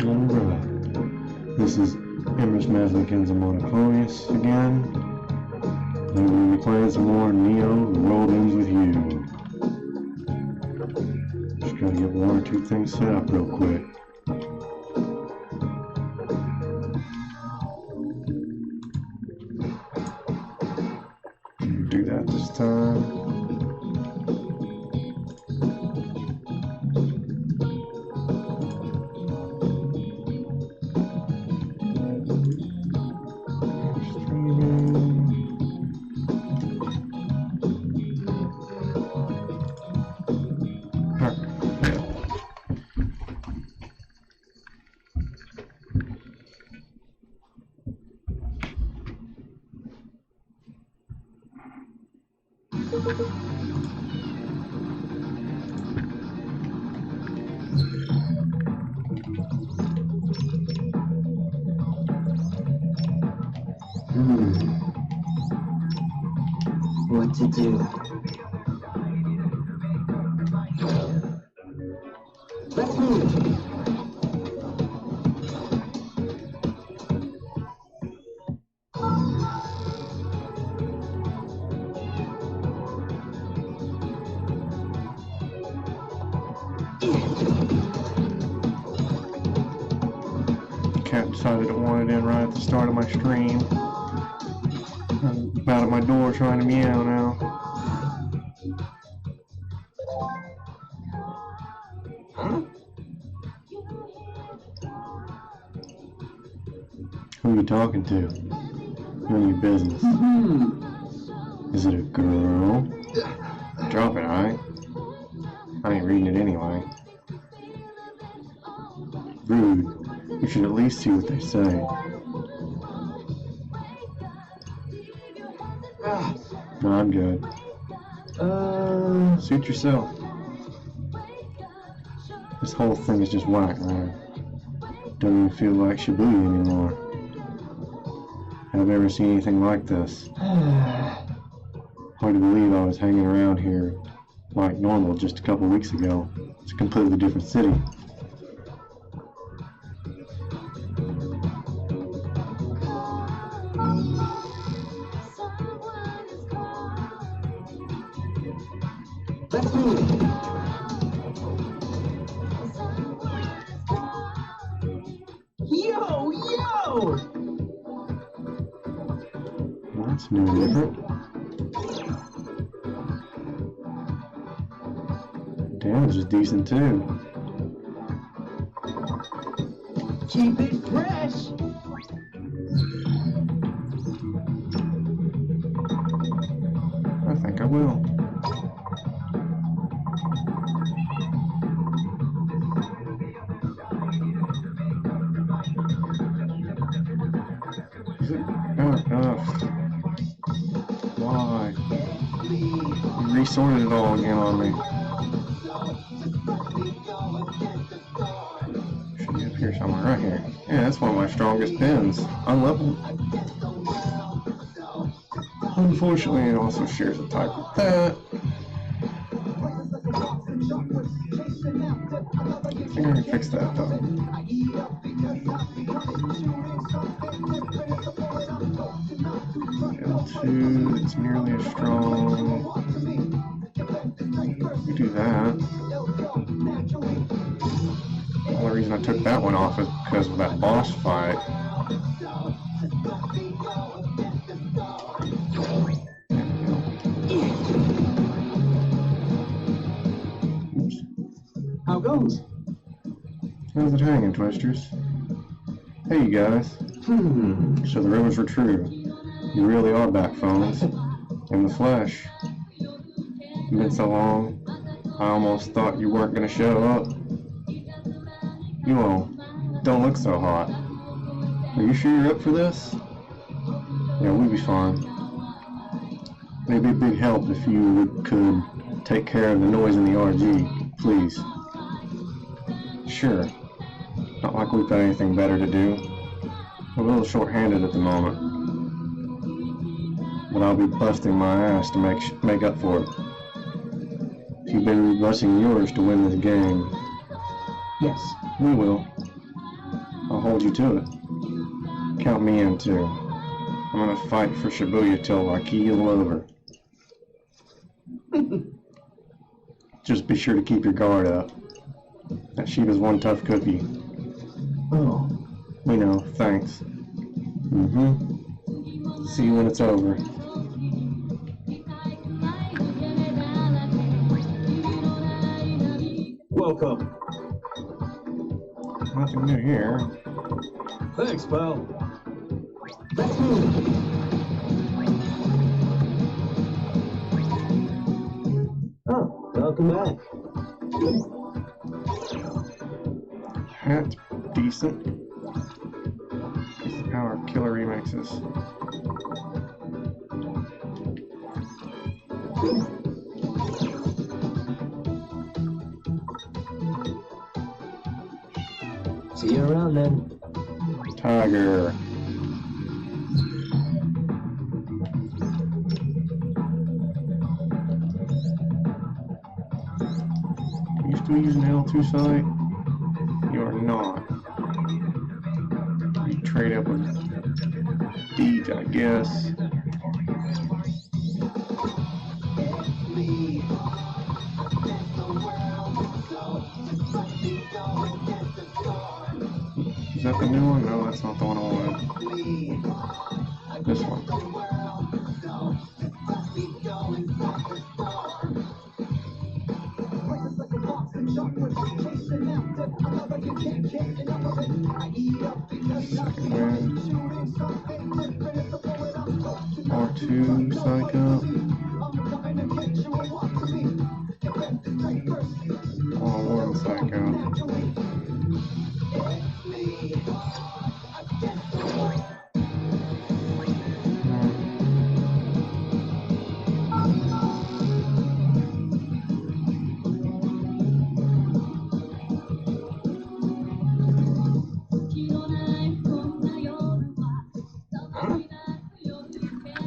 Alright, this is Masnokinza again, and we're going to be playing some more Neo Roll-Ins with you. Just gotta get one or two things set up real quick. Do that this time. What to do? Let's move. Cat decided it wanted in right at the start of my stream. I'm about at my door trying to meow now. Who are you talking to? None of your business. Is it a girl? Drop it, alright? I ain't reading it anyway. Rude. You should at least see what they say. No, I'm good. Suit yourself. This whole thing is just whack, man. Don't even feel like Shibuya anymore. Have ever seen anything like this? Hard to believe I was hanging around here like normal just a couple weeks ago. It's a completely different city. Let's move. Yo! That's new and different. Damage is decent too. Keep it fresh. I think I will. Is it not enough? Why? You resorted it all again on me. Should be up here somewhere, right here. Yeah, that's one of my strongest pins. Unleveled. Unfortunately, it also shares a type with that. I think I can fix that though. L2, it's nearly as strong. We do that. The only reason I took that one off is because of that boss fight. Oops. How goes? How's it hanging, Twisters? Hey, you guys. So the rumors were true. You really are back, phones. In the flesh. It's been so long, I almost thought you weren't going to show up. You all don't look so hot. Are you sure you're up for this? Yeah, we'd be fine. It'd be a big help if you could take care of the noise in the RG, please. Sure. Not like we've got anything better to do. We're a little short-handed at the moment. But I'll be busting my ass to make up for it. You better be busting yours to win this game. Yes. We will. hold you to it. Count me in too. I'm gonna fight for Shibuya till I keel over. Just be sure to keep your guard up. That Shiba's one tough cookie. Oh. We know, thanks. See you when it's over. Welcome. Nothing new here. Thanks, pal. Let's move. Oh, welcome back. That's decent. This is how our killer remixes. See you around then. Tiger. You still using L2 site? You are not. You trade up with Deej, I guess. Is that the new one? No, that's not the one I wanted. This one. Second wind. R2, psych up. R1, psych up.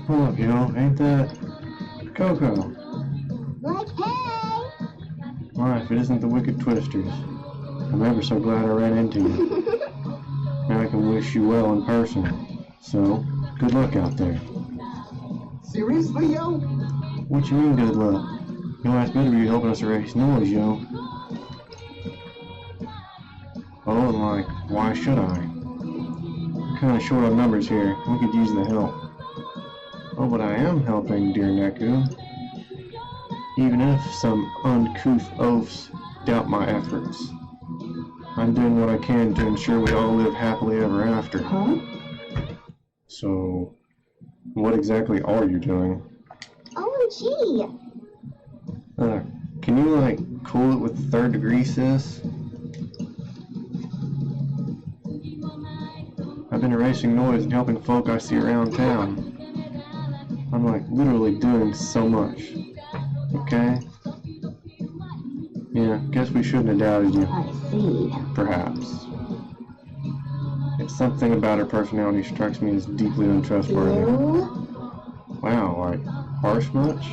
Hold up, yo, ain't that Coco? Like, hey! Why, if it isn't the Wicked Twisters. I'm ever so glad I ran into you. Now I can wish you well in person. So, good luck out there. Seriously, yo? What you mean, good luck? Your last better be helping us erase noise, yo. Oh, and like, why should I? We're kinda short on numbers here. We could use the help. Oh, but I am helping, dear Neku. Even if some uncouth oafs doubt my efforts. I'm doing what I can to ensure we all live happily ever after. Huh? So, what exactly are you doing? OMG! Can you, like, cool it with third degree, sis? I've been erasing noise and helping folk I see around town. I'm, like, literally doing so much. Okay? Yeah, guess we shouldn't have doubted you. I see. Perhaps. If something about her personality strikes me as deeply untrustworthy. You? Wow, like, harsh much?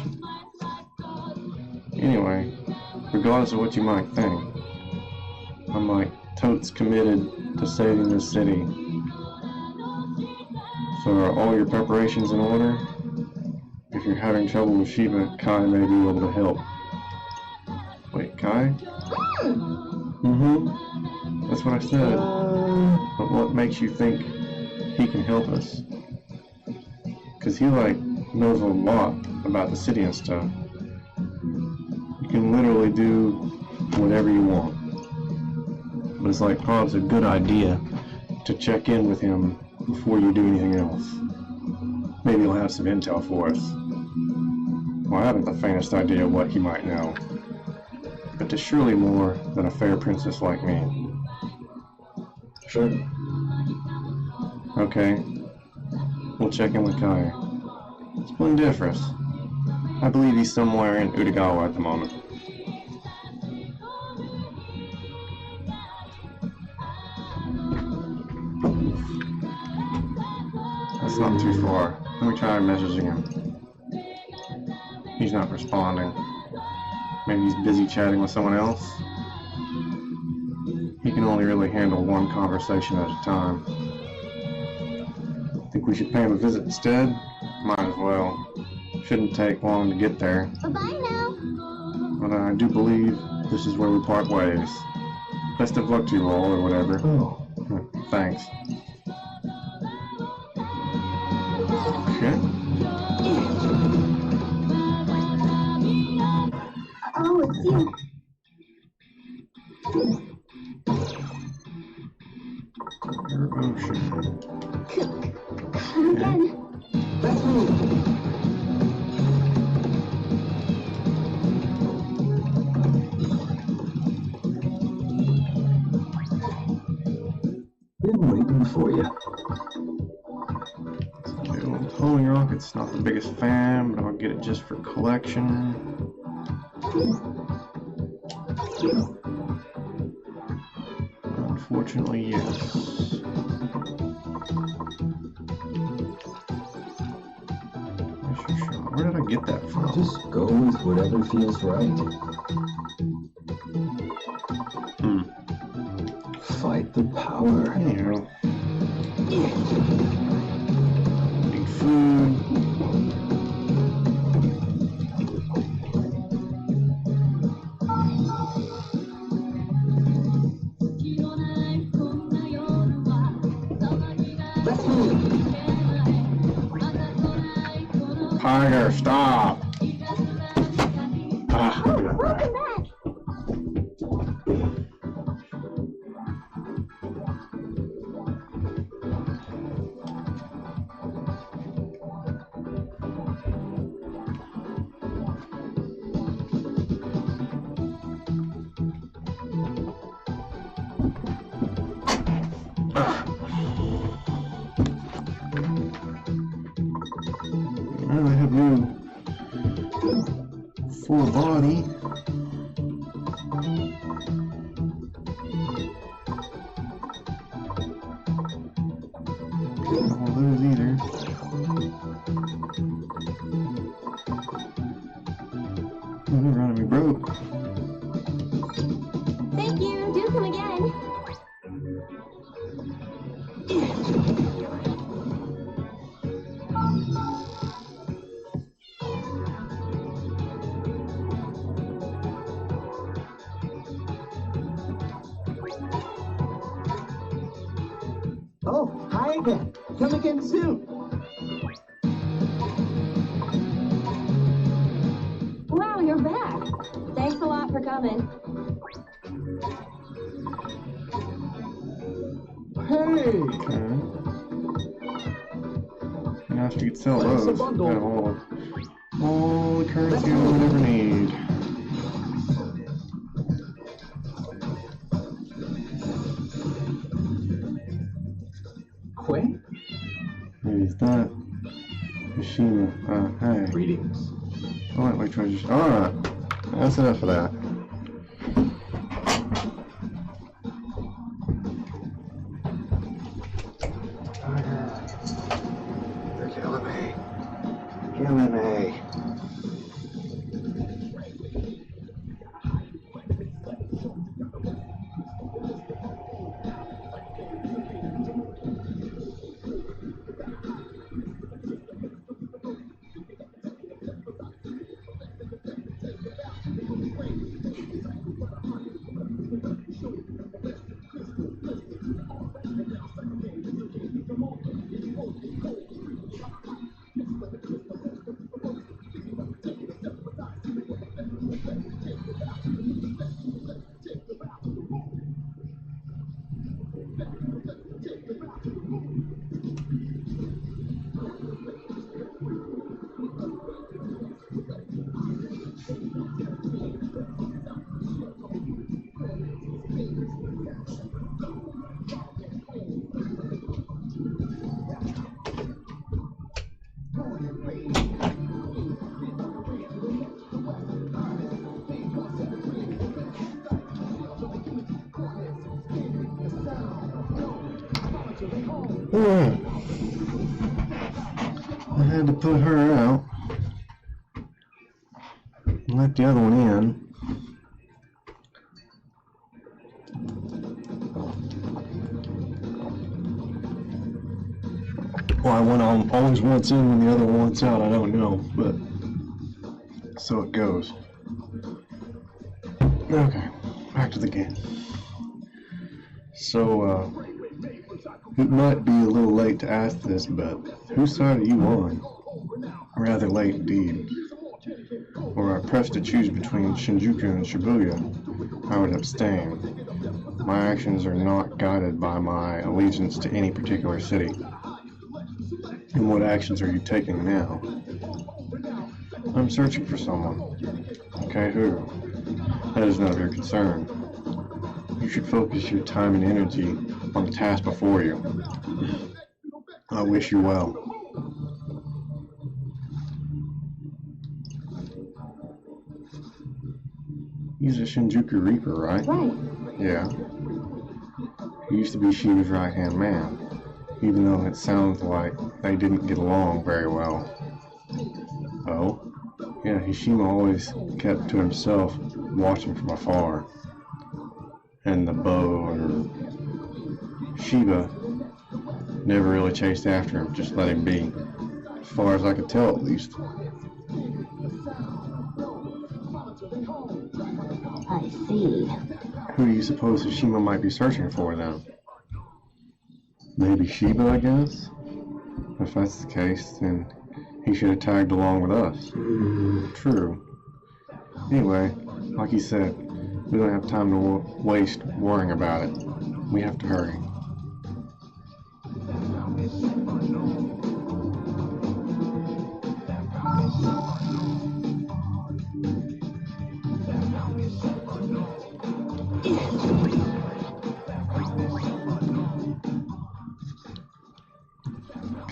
Anyway, regardless of what you might think, I'm like totes committed to saving this city. So are all your preparations in order? If you're having trouble with Shiba, Kai may be able to help. Wait, Kai? That's what I said. But what makes you think he can help us? Cause he like knows a lot about the city and stuff. You can literally do whatever you want. But it's like probably a good idea to check in with him before you do anything else. Maybe he'll have some intel for us. Well, I haven't the faintest idea what he might know. But there's surely more than a fair princess like me. Sure. Okay. We'll check in with Kai. Splendiferous. I believe he's somewhere in Utagawa at the moment. That's not too far. Let me try messaging him. He's not responding. Maybe he's busy chatting with someone else. He can only really handle one conversation at a time. Think we should pay him a visit instead? Might as well. Shouldn't take long to get there. Bye-bye now. But I do believe this is where we part ways. Best of luck to you all, or whatever. Oh. Thanks. Okay. Oh, it's you. Ocean. Come again. Let's move. Been waiting for you. The old Holy Rocket's not the biggest fan, but I'll get it just for collection. Unfortunately, yes. Where did I get that from? Just go with whatever feels right. Fight the power. Anyhow. Big food. Let's move. Tiger, stop! Ah. Oh, welcome back. Well, I have no full body. Can't hold those either. Oh, they're running me broke. Thank you. Do come again. Oh, hi again. Come again soon. Wow, you're back. Thanks a lot for coming. Hey! Okay. Now you could sell What's those. a bundle? Got all the currency I would ever need. Quay? Maybe it's that. Mishima. Hey. Greetings. Oh, wait, treasures. Alright. That's enough of that. You're killing me. Killing me. Alright. I had to put her out. And let the other one in. Why one always wants in when the other wants out, I don't know, but so it goes. Okay, back to the game. So, it might be a little late to ask this, but whose side are you on? Rather late indeed. Were I pressed to choose between Shinjuku and Shibuya, I would abstain. My actions are not guided by my allegiance to any particular city. And what actions are you taking now? I'm searching for someone. Okay, who? That is none of your concern. You should focus your time and energy on the task before you. I wish you well. He's a Shinjuku Reaper, right? Right. Yeah. He used to be Shiva's right-hand man, even though it sounds like they didn't get along very well. Oh? Yeah, Hishima always kept to himself, watching from afar. And the bow or Shiva never really chased after him, just let him be. As far as I could tell, at least. I see. Who do you suppose Hishima might be searching for, then? Maybe Shiba, I guess? If that's the case, then he should have tagged along with us. True. Anyway, like he said, we don't have time to waste worrying about it. We have to hurry.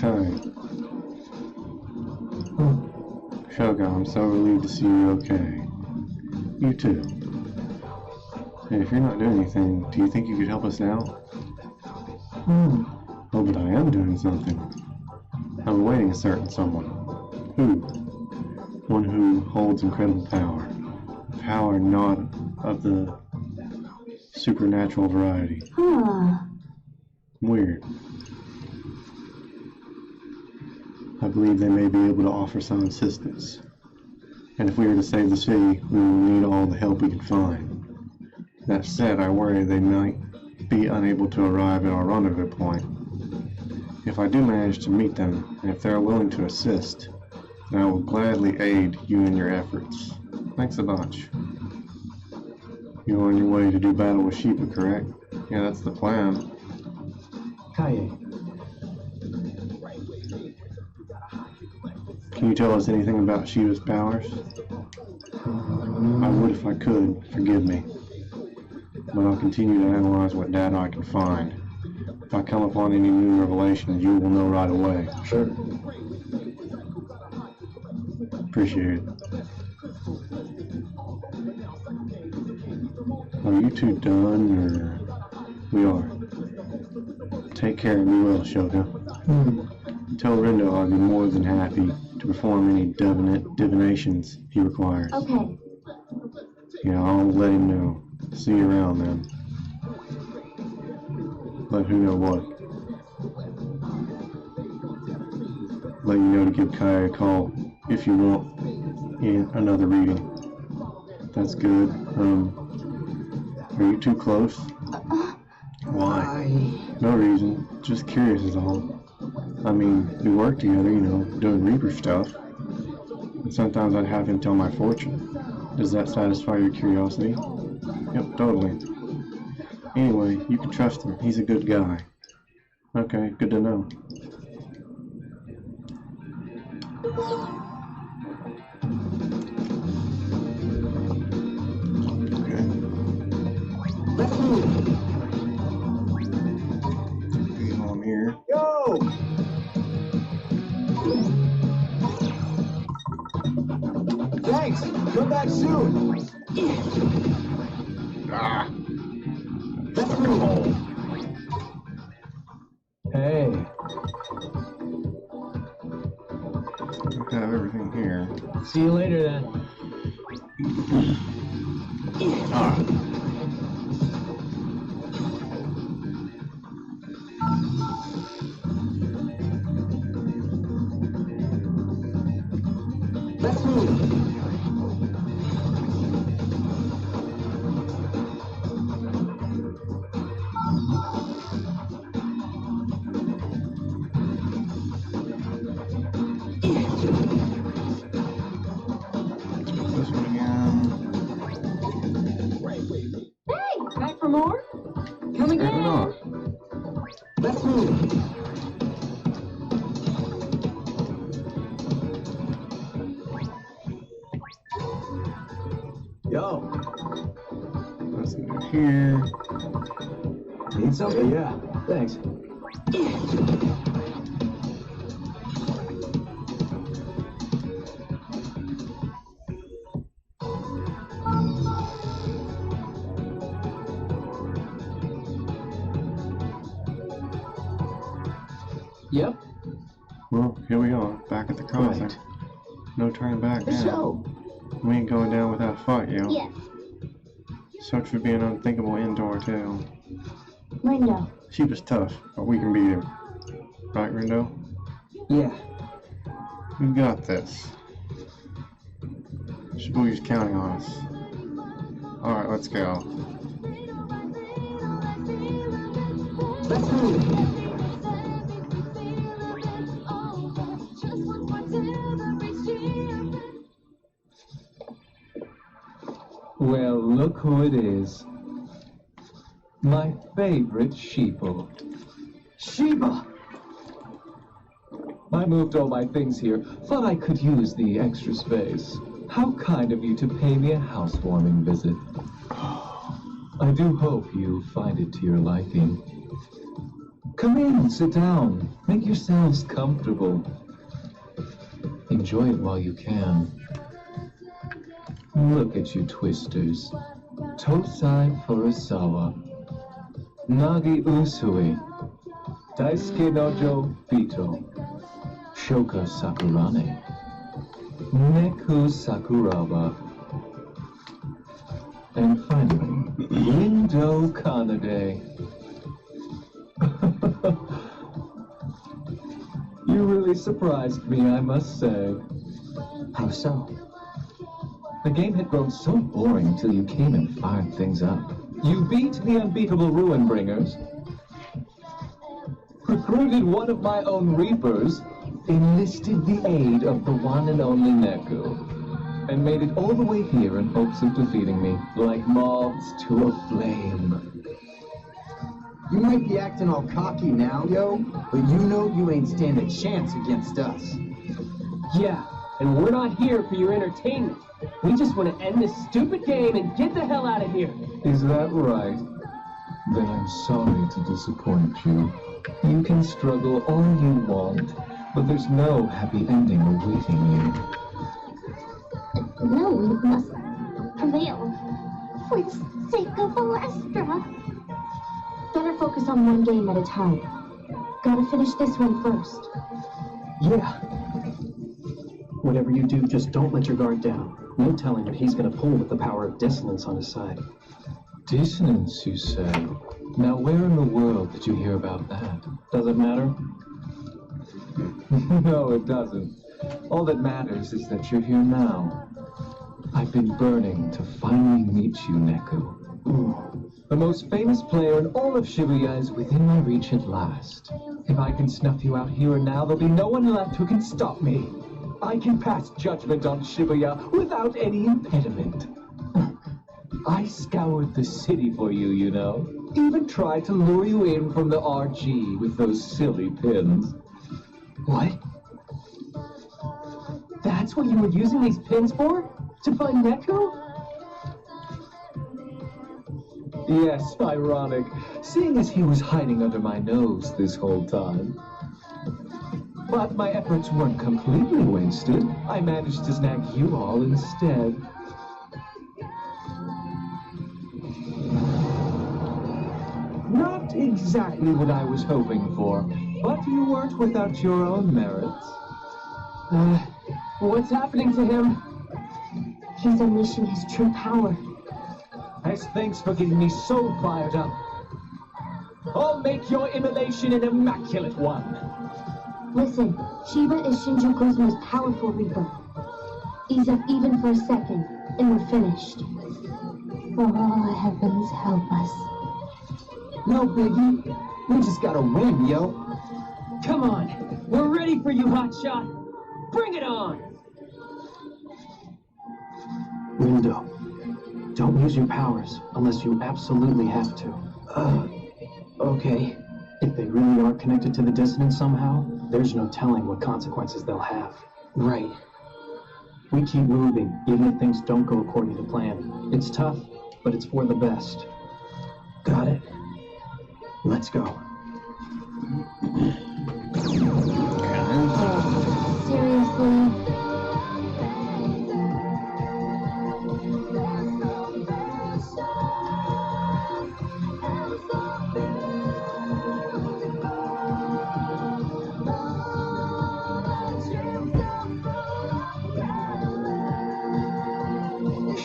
Okay. Shogun, I'm so relieved to see you okay. You too. And if you're not doing anything, do you think you could help us now? Oh, but I am doing something. I'm awaiting a certain someone. Who? One who holds incredible power. Power not of the supernatural variety. Weird. I believe they may be able to offer some assistance. And if we are to save the city, we will need all the help we can find. That said, I worry they might be unable to arrive at our rendezvous point. If I do manage to meet them, and if they are willing to assist, then I will gladly aid you in your efforts. Thanks a bunch. You're on your way to do battle with Shiba, correct? Yeah, that's the plan. Kaye. Can you tell us anything about Shiba's powers? I would if I could, forgive me. But I'll continue to analyze what data I can find. If I come upon any new revelations, you will know right away. Sure. Appreciate it. Are you two done, or we are? Take care and be well, Shoga. Tell Rindo I'd be more than happy to perform any divinations he requires. Okay. Yeah, I'll let him know. See you around then. Let who know what. Let you know to give Kai a call if you want in another reading. That's good. Are you too close? Why? No reason. Just curious is all. I mean, we work together, you know, doing Reaper stuff. And sometimes I'd have him tell my fortune. Does that satisfy your curiosity? Yep, totally. Anyway, you can trust him. He's a good guy. Okay, good to know. Okay. Let's move. Okay, while I'm here. Go! Thanks. Come back soon. Ah! Let's move. Hey. I have everything here. See you later then. Alright. This one again. Hey, back for more? Come again. Turn it off. Let's move. Yo, Let's go here. need something? Yeah, thanks. Yep. Well, here we are, back at the concert. Right. No turning back The now. show. We ain't going down without a fight, yo. Yes. Such would be an unthinkable indoor, too. Ringo. She was tough, but we can beat him. Right, Rindo? Yeah. We got this. Shibuya's counting on us. Alright, let's go. Let's move. Well, look who it is. My favorite sheeple. Sheba! I moved all my things here. Thought I could use the extra space. How kind of you to pay me a housewarming visit. I do hope you find it to your liking. Come in, sit down. Make yourselves comfortable. Enjoy it while you can. Look at you twisters. Tosai Furusawa. Nagi Usui. Daisuke Nojo Bito. Shoka Sakurane. Neku Sakuraba. And finally, Rindo Kanade. You really surprised me, I must say. How so? The game had grown so boring till you came and fired things up. You beat the unbeatable Ruin Bringers, recruited one of my own Reapers, enlisted the aid of the one and only Neku, and made it all the way here in hopes of defeating me, like moths to a flame. You might be acting all cocky now, yo, but you know you ain't stand a chance against us. Yeah, and we're not here for your entertainment. We just want to end this stupid game and get the hell out of here. Is that right? Then I'm sorry to disappoint you. You can struggle all you want, but there's no happy ending awaiting you. No, we must prevail. For the sake of Alestra. Better focus on one game at a time. Gotta finish this one first. Yeah. Whatever you do, just don't let your guard down. No telling what he's gonna pull with the power of dissonance on his side. Dissonance, you say? Now where in the world did you hear about that? Does it matter? No, it doesn't. All that matters is that you're here now. I've been burning to finally meet you, Neku. The most famous player in all of Shibuya is within my reach at last. If I can snuff you out here and now, there'll be no one left who can stop me. I can pass judgment on Shibuya without any impediment. I scoured the city for you, you know. Even tried to lure you in from the RG with those silly pins. What? That's what you were using these pins for? To find Neku? Yes, ironic, seeing as he was hiding under my nose this whole time. But my efforts weren't completely wasted. I managed to snag you all instead. Not exactly what I was hoping for, but you weren't without your own merits. What's happening to him? He's unleashing his true power. As thanks for getting me so fired up. I'll make your immolation an immaculate one. Listen, Shiba is Shinjuku's most powerful Reaper. Ease up even for a second, and we're finished. Oh, heavens help us. No biggie. We just gotta win, yo. Come on, we're ready for you, hotshot. Bring it on. Window. Don't use your powers unless you absolutely have to. Okay. If they really are connected to the dissonance somehow, there's no telling what consequences they'll have. Right. We keep moving, even if things don't go according to plan. It's tough, but it's for the best. Got it. Let's go. Seriously?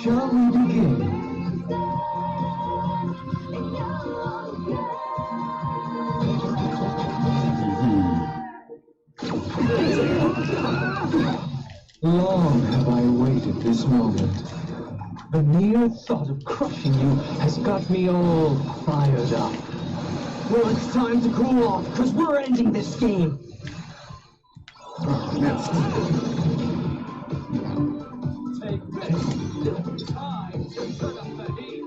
Shall we begin? Long have I awaited this moment. The mere thought of crushing you has got me all fired up. Well, it's time to cool off, because we're ending this game. Take this. Time to turn up the heat.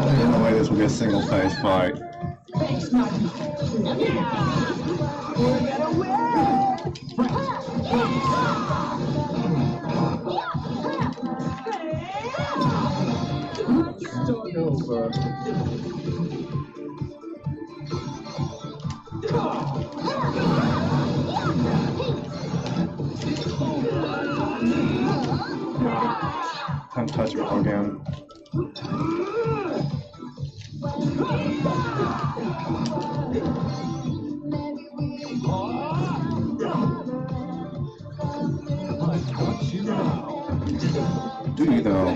There's no way this will be a single phase fight. Thanks, Nugget. We're gonna win! Let's start over. Untouchable again. Do you though?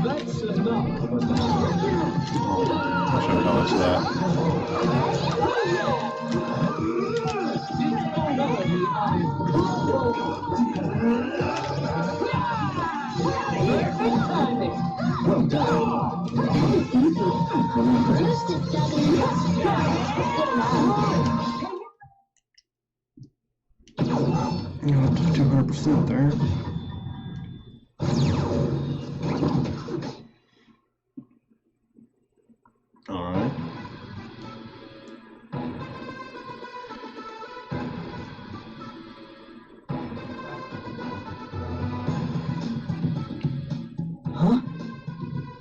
That's enough of a I should have dodged that. Well done. You're up to 200% there. Alright. Huh?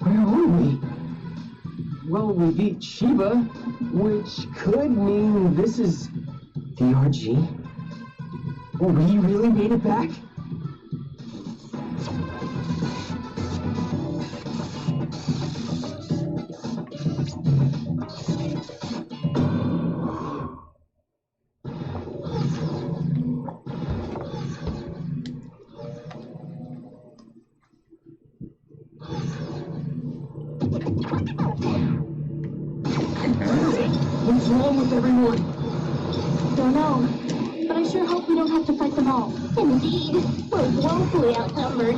Where are we? Well, we beat Shiva, which could mean this is DRG. We really made it back? What's wrong with everyone? Don't know. But I sure hope we don't have to fight them all. Indeed. We're woefully outnumbered.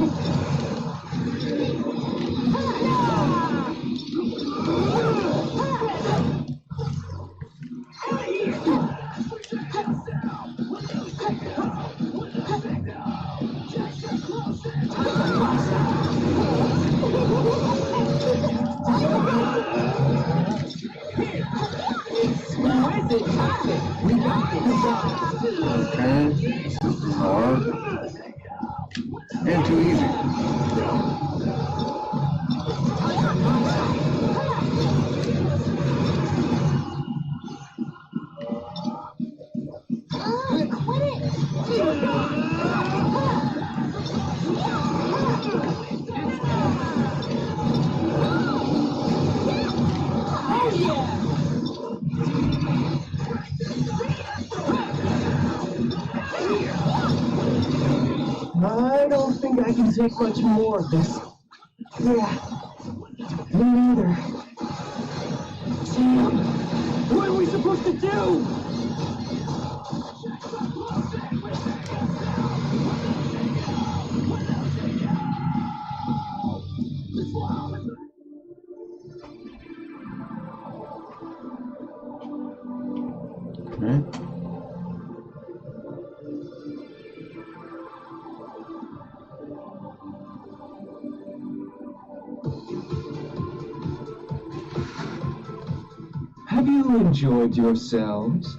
Okay. This is hard. And too easy. I don't think I can take much more of this. Yeah, me neither. Sam, what are we supposed to do? Okay. Have you enjoyed yourselves?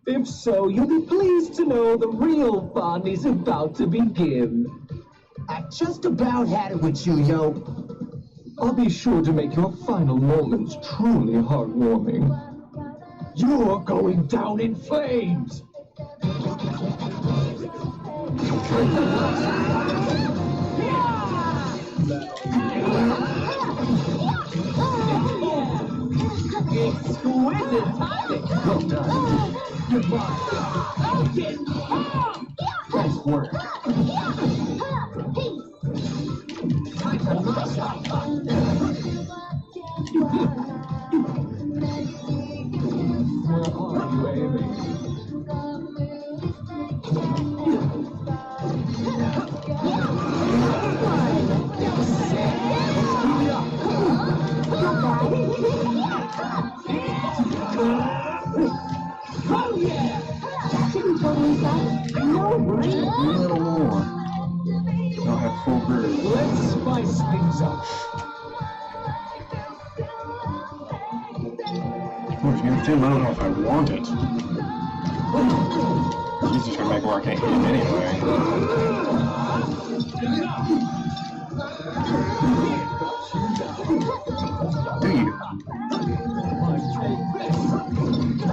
If so, you'll be pleased to know the real fun is about to begin. I just about had it with you, yo. I'll be sure to make your final moments truly heartwarming. You're going down in flames! Exquisite timing! Well done. Goodbye. Nice work. Where are you aiming? Oh yeah! That didn't totally suck. I know, right? A little more. I'll have full groove. Let's spice things up. Which gives Tim, I don't know if I want it. He's just gonna make it where I can't hit him anyway. Dude,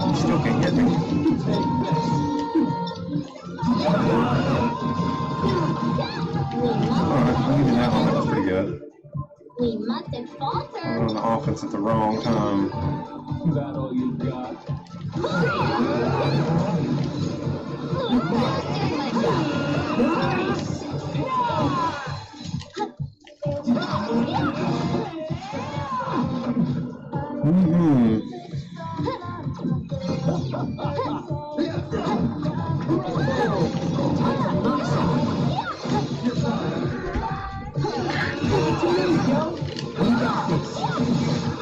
you still can't hit me. Alright, I'll give you that one. That was pretty good. We mustn't falter. On the offense at the wrong time. That all you got?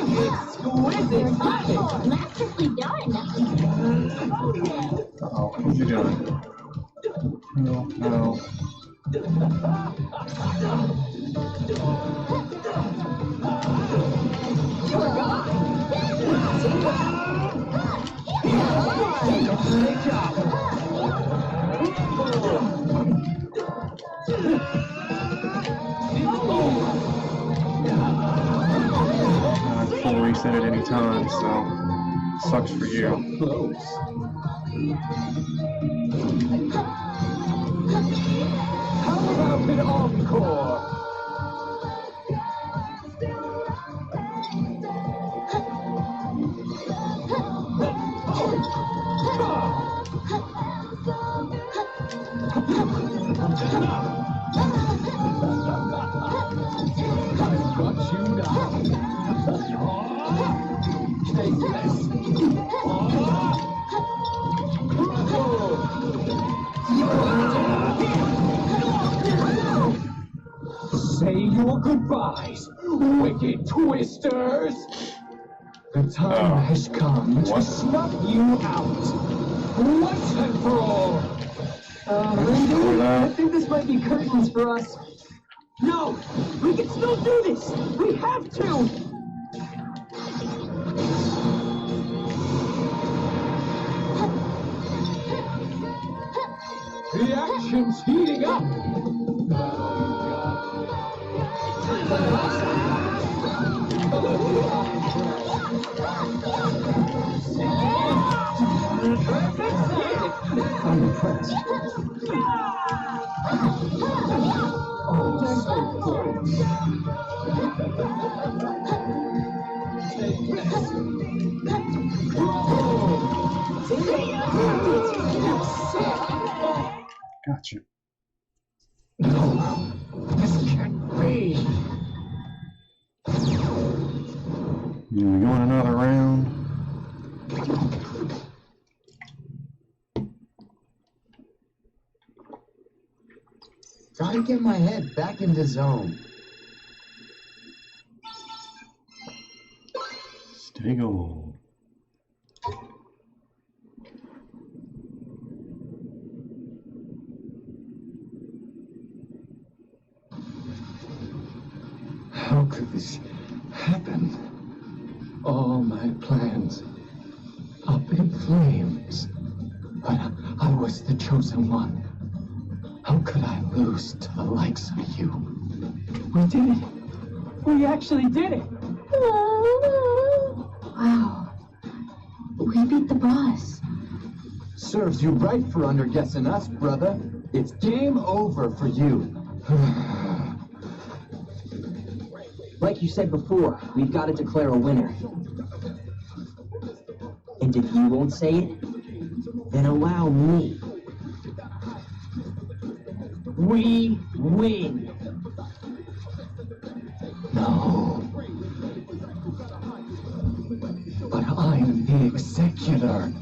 Exquisite timing! Masterfully done. Uh-oh, what's he doing? No, no. Great Full reset at any time, so sucks for you. Close. How about an encore? I've got you now. Take this. Say your goodbyes, wicked twisters. The time has come to snuff you out. Once and for all. I think this might be curtains for us. No! We can still do this! We have to! The action's heating up. I'm impressed. Gotcha. No, this can't be. You going another round? Gotta get my head back in the zone. Stay gold. How could this happen? All my plans up in flames. But I was the chosen one. How could I lose to the likes of you? We did it. We actually did it. Wow. We beat the boss. Serves you right for underguessing us, brother. It's game over for you. Like you said before, we've got to declare a winner. And if you won't say it, then allow me. We win. No. But I'm the executor.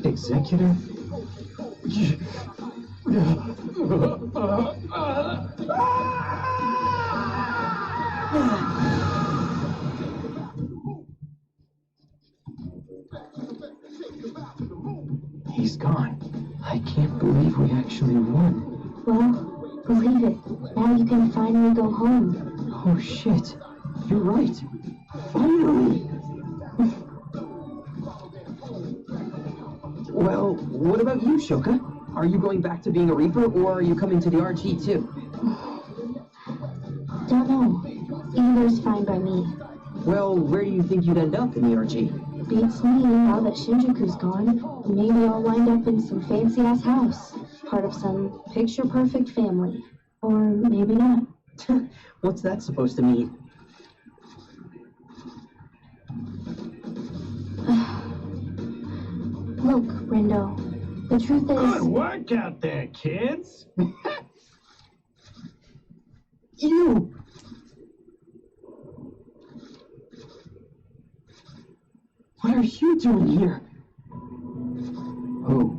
Executor? He's gone. I can't believe we actually won. Well, believe it. Now you can finally go home. Oh shit. You're right. Finally! Well, what about you, Shoka? Are you going back to being a Reaper, or are you coming to the RG too? Don't know. Either's fine by me. Well, where do you think you'd end up in the RG? Beats me now that Shinjuku's gone. Maybe I'll wind up in some fancy-ass house. Part of some picture-perfect family. Or maybe not. What's that supposed to mean? Look, Rindo. The truth is... Good work out there, kids. You! What are you doing here? Who?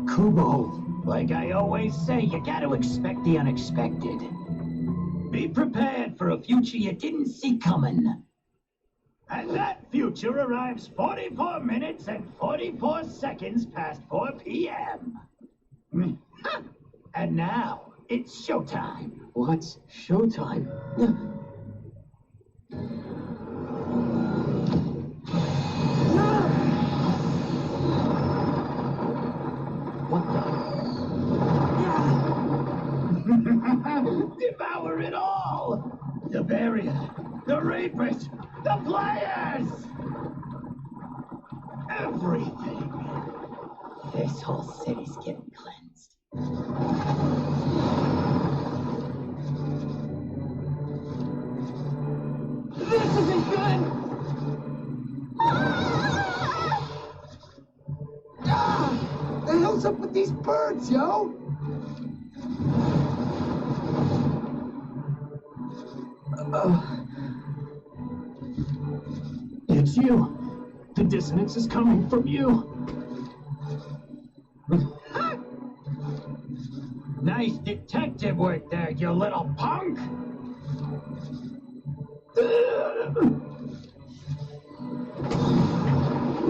Kubo. Like I always say, you gotta expect the unexpected. Be prepared for a future you didn't see coming. And that future arrives 44 minutes and 44 seconds past 4 p.m. And now, it's showtime. What's showtime? What the? Devour it all! The barrier, the reapers, the players! Everything. This whole city's getting cleansed. This isn't good! The hell's up with these birds, yo? It's you. The dissonance is coming from you. Nice detective work there, you little punk!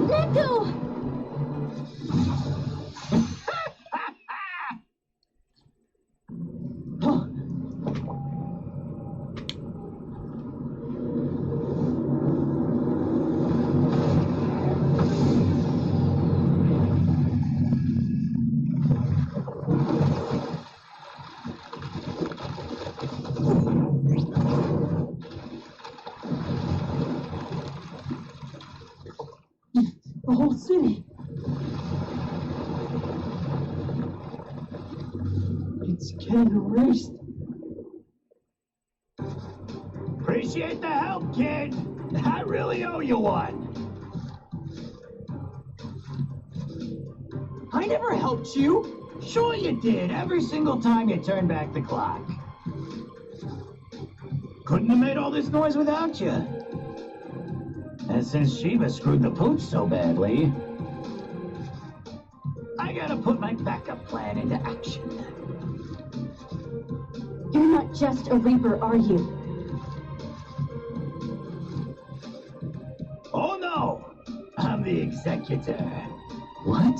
Neko! The whole city. It's getting erased. Appreciate the help, kid. I really owe you one. I I never helped you. Sure you did, every single time you turned back the clock. Couldn't have made all this noise without you. And since Shiva screwed the pooch so badly, I gotta put my backup plan into action. You're not just a Reaper, are you? Oh no! I'm the executor. What?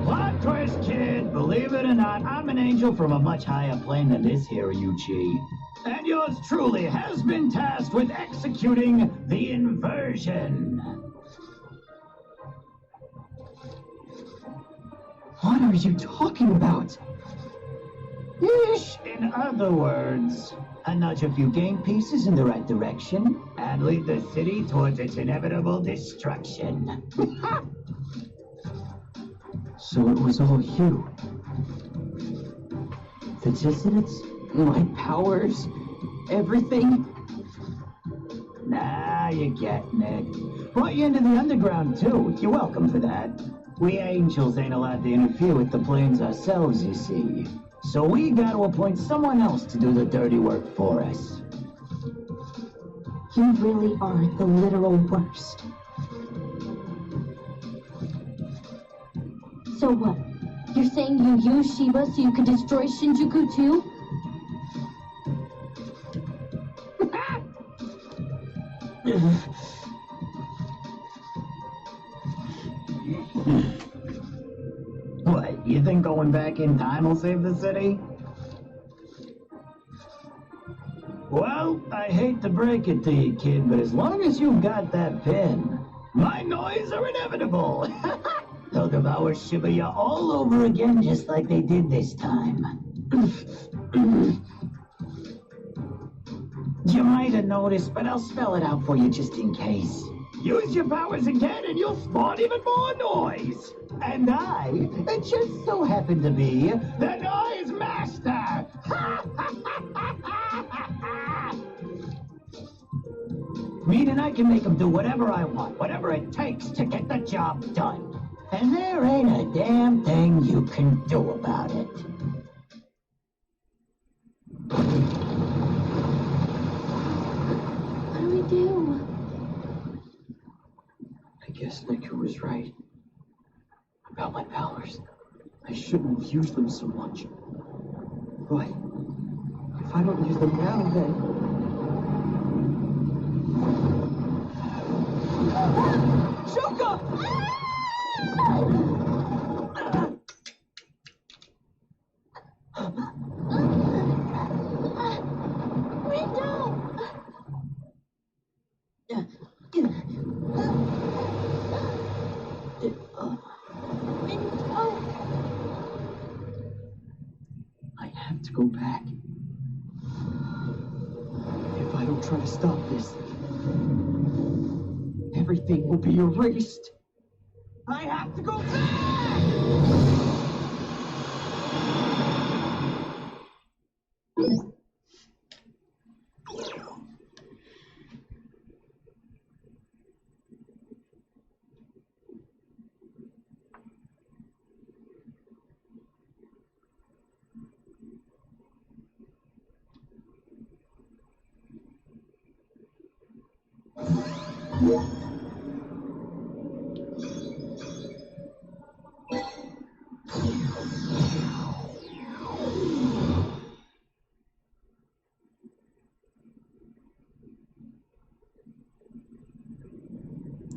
Plot twist, kid! Believe it or not, I'm an angel from a much higher plane than this here, Ryuchi. And yours truly has been tasked with executing the inversion. What are you talking about? Ish, in other words, I nudge a few game pieces in the right direction and lead the city towards its inevitable destruction. So it was all you. The dissonance, my powers, everything. Nah, you're getting it. Brought you into the underground, too. You're welcome for that. We angels ain't allowed to interfere with the planes ourselves, you see. So we gotta appoint someone else to do the dirty work for us. You really are the literal worst. So what? You're saying you use Shiva so you could destroy Shinjuku too? What, you think going back in time will save the city? Well, I hate to break it to you, kid, but as long as you've got that pin, my noise are inevitable. They'll devour Shibuya all over again, just like they did this time. You might have noticed, but I'll spell it out for you just in case. Use your powers again and you'll spawn even more noise. And I just so happen to be the Noise Master. Meaning I can make them do whatever I want, whatever it takes to get the job done. And there ain't a damn thing you can do about it. What do we do? I guess Neku was right. About my powers. I shouldn't have used them so much. But if I don't use them now, then... Shuka! I have to go back. If I don't try to stop this, everything will be erased. I have to go back!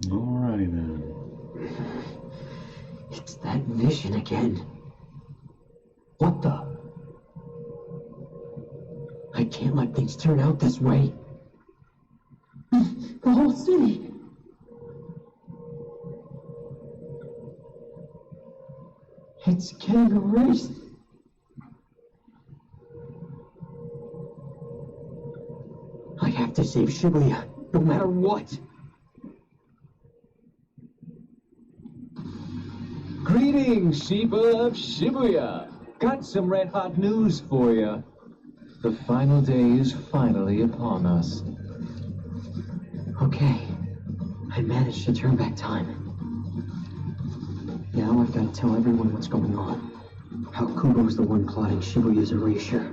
Alrighty then. It's that vision again. What the? I can't let things turn out this way. The whole city. It's getting erased. I have to save Shibuya, no matter what. Greetings, Shiba of Shibuya. Got some red-hot news for you. The final day is finally upon us. Okay, I managed to turn back time. now I've got to tell everyone what's going on. How Kubo's the one plotting Shibuya's erasure.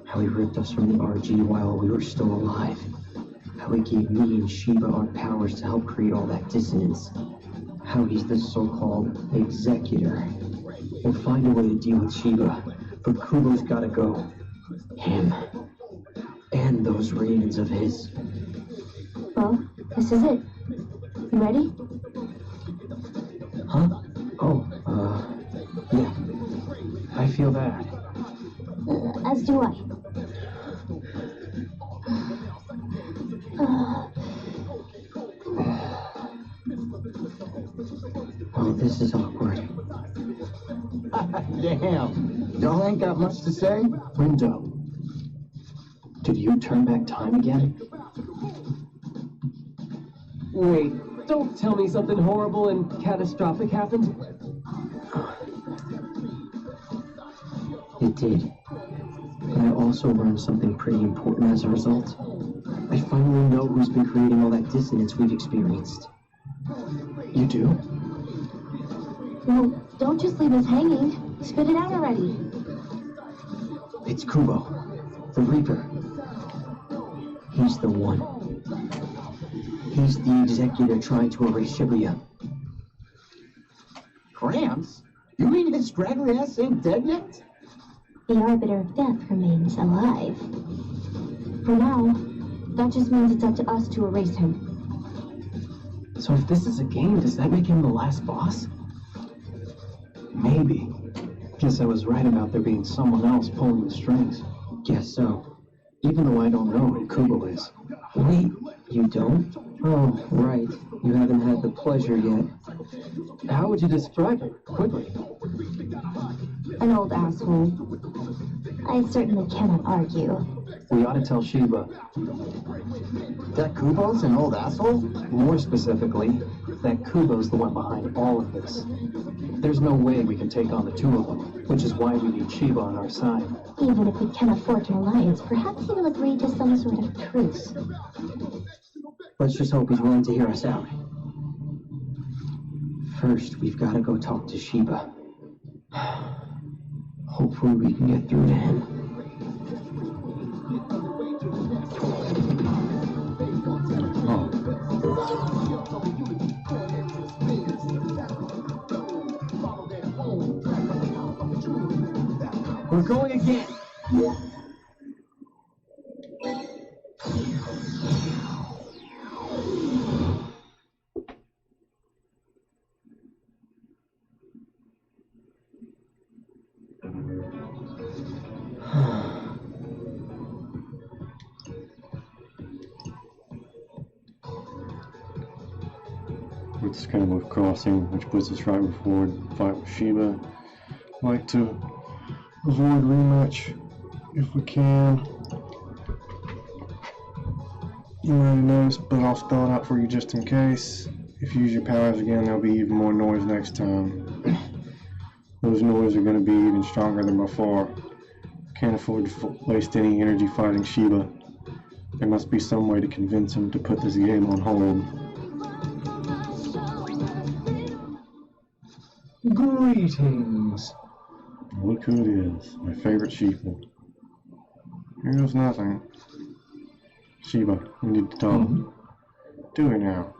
How he ripped us from the RG while we were still alive. How he gave me and Shiba our powers to help create all that dissonance. How he's the so-called executor. We'll find a way to deal with Shiba, but Kubo's gotta go. Him. And those ravens of his. Well, this is it. You ready? Huh? Oh, yeah. I feel that. As do I. Oh, this is awkward. Damn. Y'all ain't got much to say? Rindo, did you turn back time again? Wait, don't tell me something horrible and catastrophic happened. It did. But I also learned something pretty important as a result. I finally know who's been creating all that dissonance we've experienced. You do? Well, don't just leave us hanging. Spit it out already. It's Kubo, the Reaper. He's the one. He's the executor trying to erase Shibuya. Gramps? You mean his scraggly ass ain't dead yet? The Arbiter of Death remains alive. For now, that just means it's up to us to erase him. So if this is a game, does that make him the last boss? Maybe. Guess I was right about there being someone else pulling the strings. Guess so. Even though I don't know who Kubo is. Wait, you don't? Oh, right. You haven't had the pleasure yet. How would you describe him? Quickly. An old asshole. I certainly cannot argue. We ought to tell Shiba. That Kubo's an old asshole? More specifically, that Kubo's the one behind all of this. There's no way we can take on the two of them, which is why we need Shiba on our side. Even if we cannot forge an alliance, perhaps he will agree to some sort of truce. Let's just hope he's willing to hear us out. First, we've got to go talk to Shiba. Hopefully we can get through to him. We're going again. It's kind of a crossing, which puts us right before the fight with Shiba. Like to avoid rematch if we can. You might have noticed, but I'll spell it out for you just in case. If you use your powers again, there'll be even more noise next time. Those noises are going to be even stronger than before. Can't afford to waste any energy fighting Shiba. There must be some way to convince him to put this game on hold. Greetings. Look who it is, my favorite sheeple. Here goes nothing. Shiba, we need to talk. Do it now.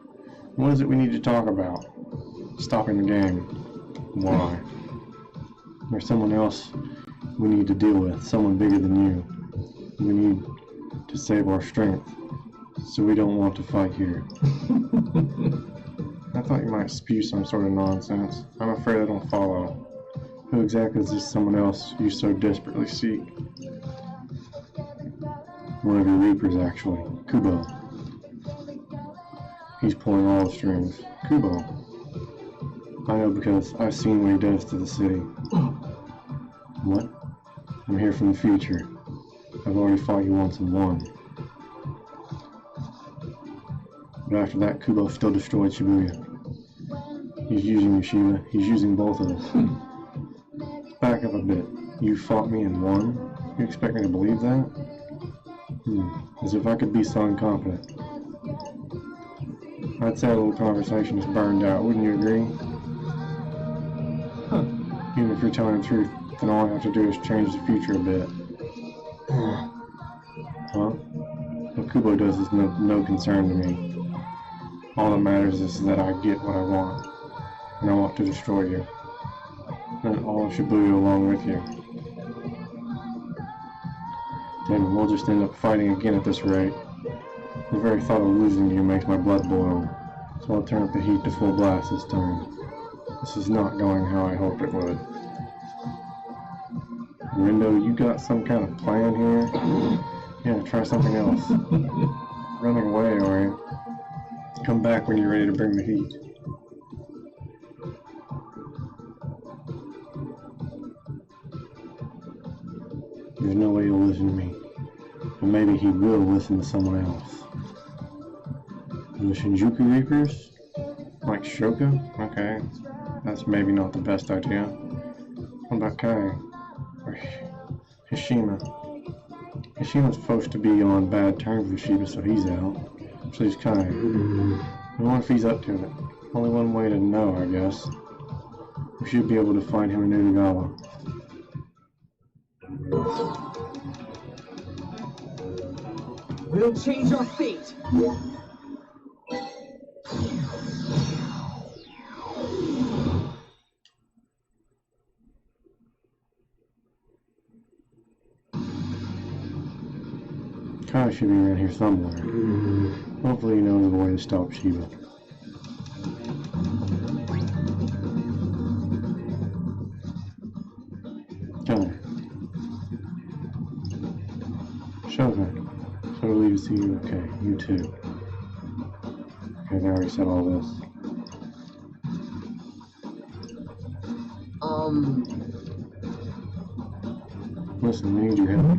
What is it we need to talk about? Stopping the game. Why? There's someone else we need to deal with, someone bigger than you. We need to save our strength, so we don't want to fight here. I thought you might spew some sort of nonsense. I'm afraid I don't follow. Who exactly is this someone else you so desperately seek? One of your reapers, actually. Kubo. He's pulling all the strings. Kubo. I know because I've seen what he does to the city. What? I'm here from the future. I've already fought you once and won. But after that, Kubo still destroyed Shibuya. He's using you, Shiba. He's using both of us. Back up a bit. You fought me and won? You expect me to believe that? As if I could be so incompetent. I'd say a little conversation is burned out, wouldn't you agree? Even if you're telling the truth, then all I have to do is change the future a bit. Huh? What Kubo does is no concern to me. All that matters is that I get what I want, and I want to destroy you, and all of Shibuya along with you. Then we'll just end up fighting again at this rate. The very thought of losing you makes my blood boil, so I'll turn up the heat to full blast this time. This is not going how I hoped it would. Rindo, you got some kind of plan here? Yeah, try something else. Running away, alright? Come back when you're ready to bring the heat. There's no way he'll listen to me. But maybe he will listen to someone else. The Shinjuku Reapers? Like Shoka? Okay. That's maybe not the best idea. What about Kai? Or Hishima? Hishima's supposed to be on bad terms with Shiba, so he's out. So he's Kai. I wonder if he's up to it. Only one way to know, I guess. We should be able to find him in Nutagawa. We'll change our fate. Kai should be around here somewhere. Hopefully he knows a way to stop Shiba. Kai. Shoka. So to leave to see you. Okay, you too. Okay, they already said all this. Listen, we need your help.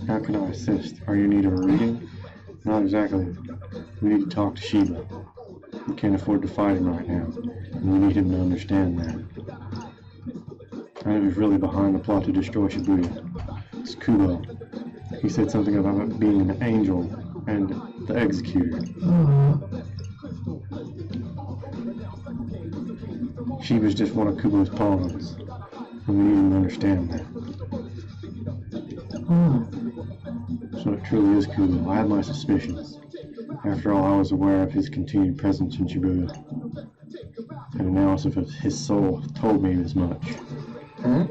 How can I assist? Are you in need of a reading? Not exactly. We need to talk to Shiba. We can't afford to fight him right now, and we need him to understand that. Kind of is really behind the plot to destroy Shibuya. It's Kubo. He said something about it being an angel and the executor. Shiba's just one of Kubo's pawns, and we need him to understand that. So it truly is Kubo. I had my suspicions. After all, I was aware of his continued presence in Shibuya. An analysis of his soul told me as much. Huh?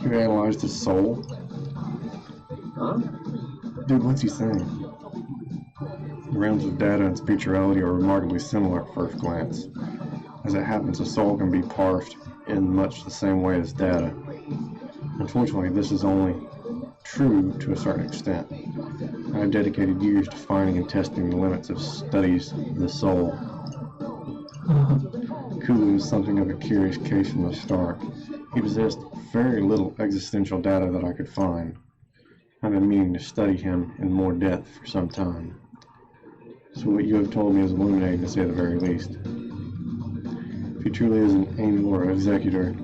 You analyzed his soul? Huh? Dude, what's he saying? The realms of data and spirituality are remarkably similar at first glance. As it happens, a soul can be parsed in much the same way as data. Unfortunately, this is only true to a certain extent. I have dedicated years to finding and testing the limits of studies of the soul. Kubo was something of a curious case from the start. He possessed very little existential data that I could find. I've been meaning to study him in more depth for some time. So what you have told me is illuminating, to say the very least. If he truly is an angel or executor,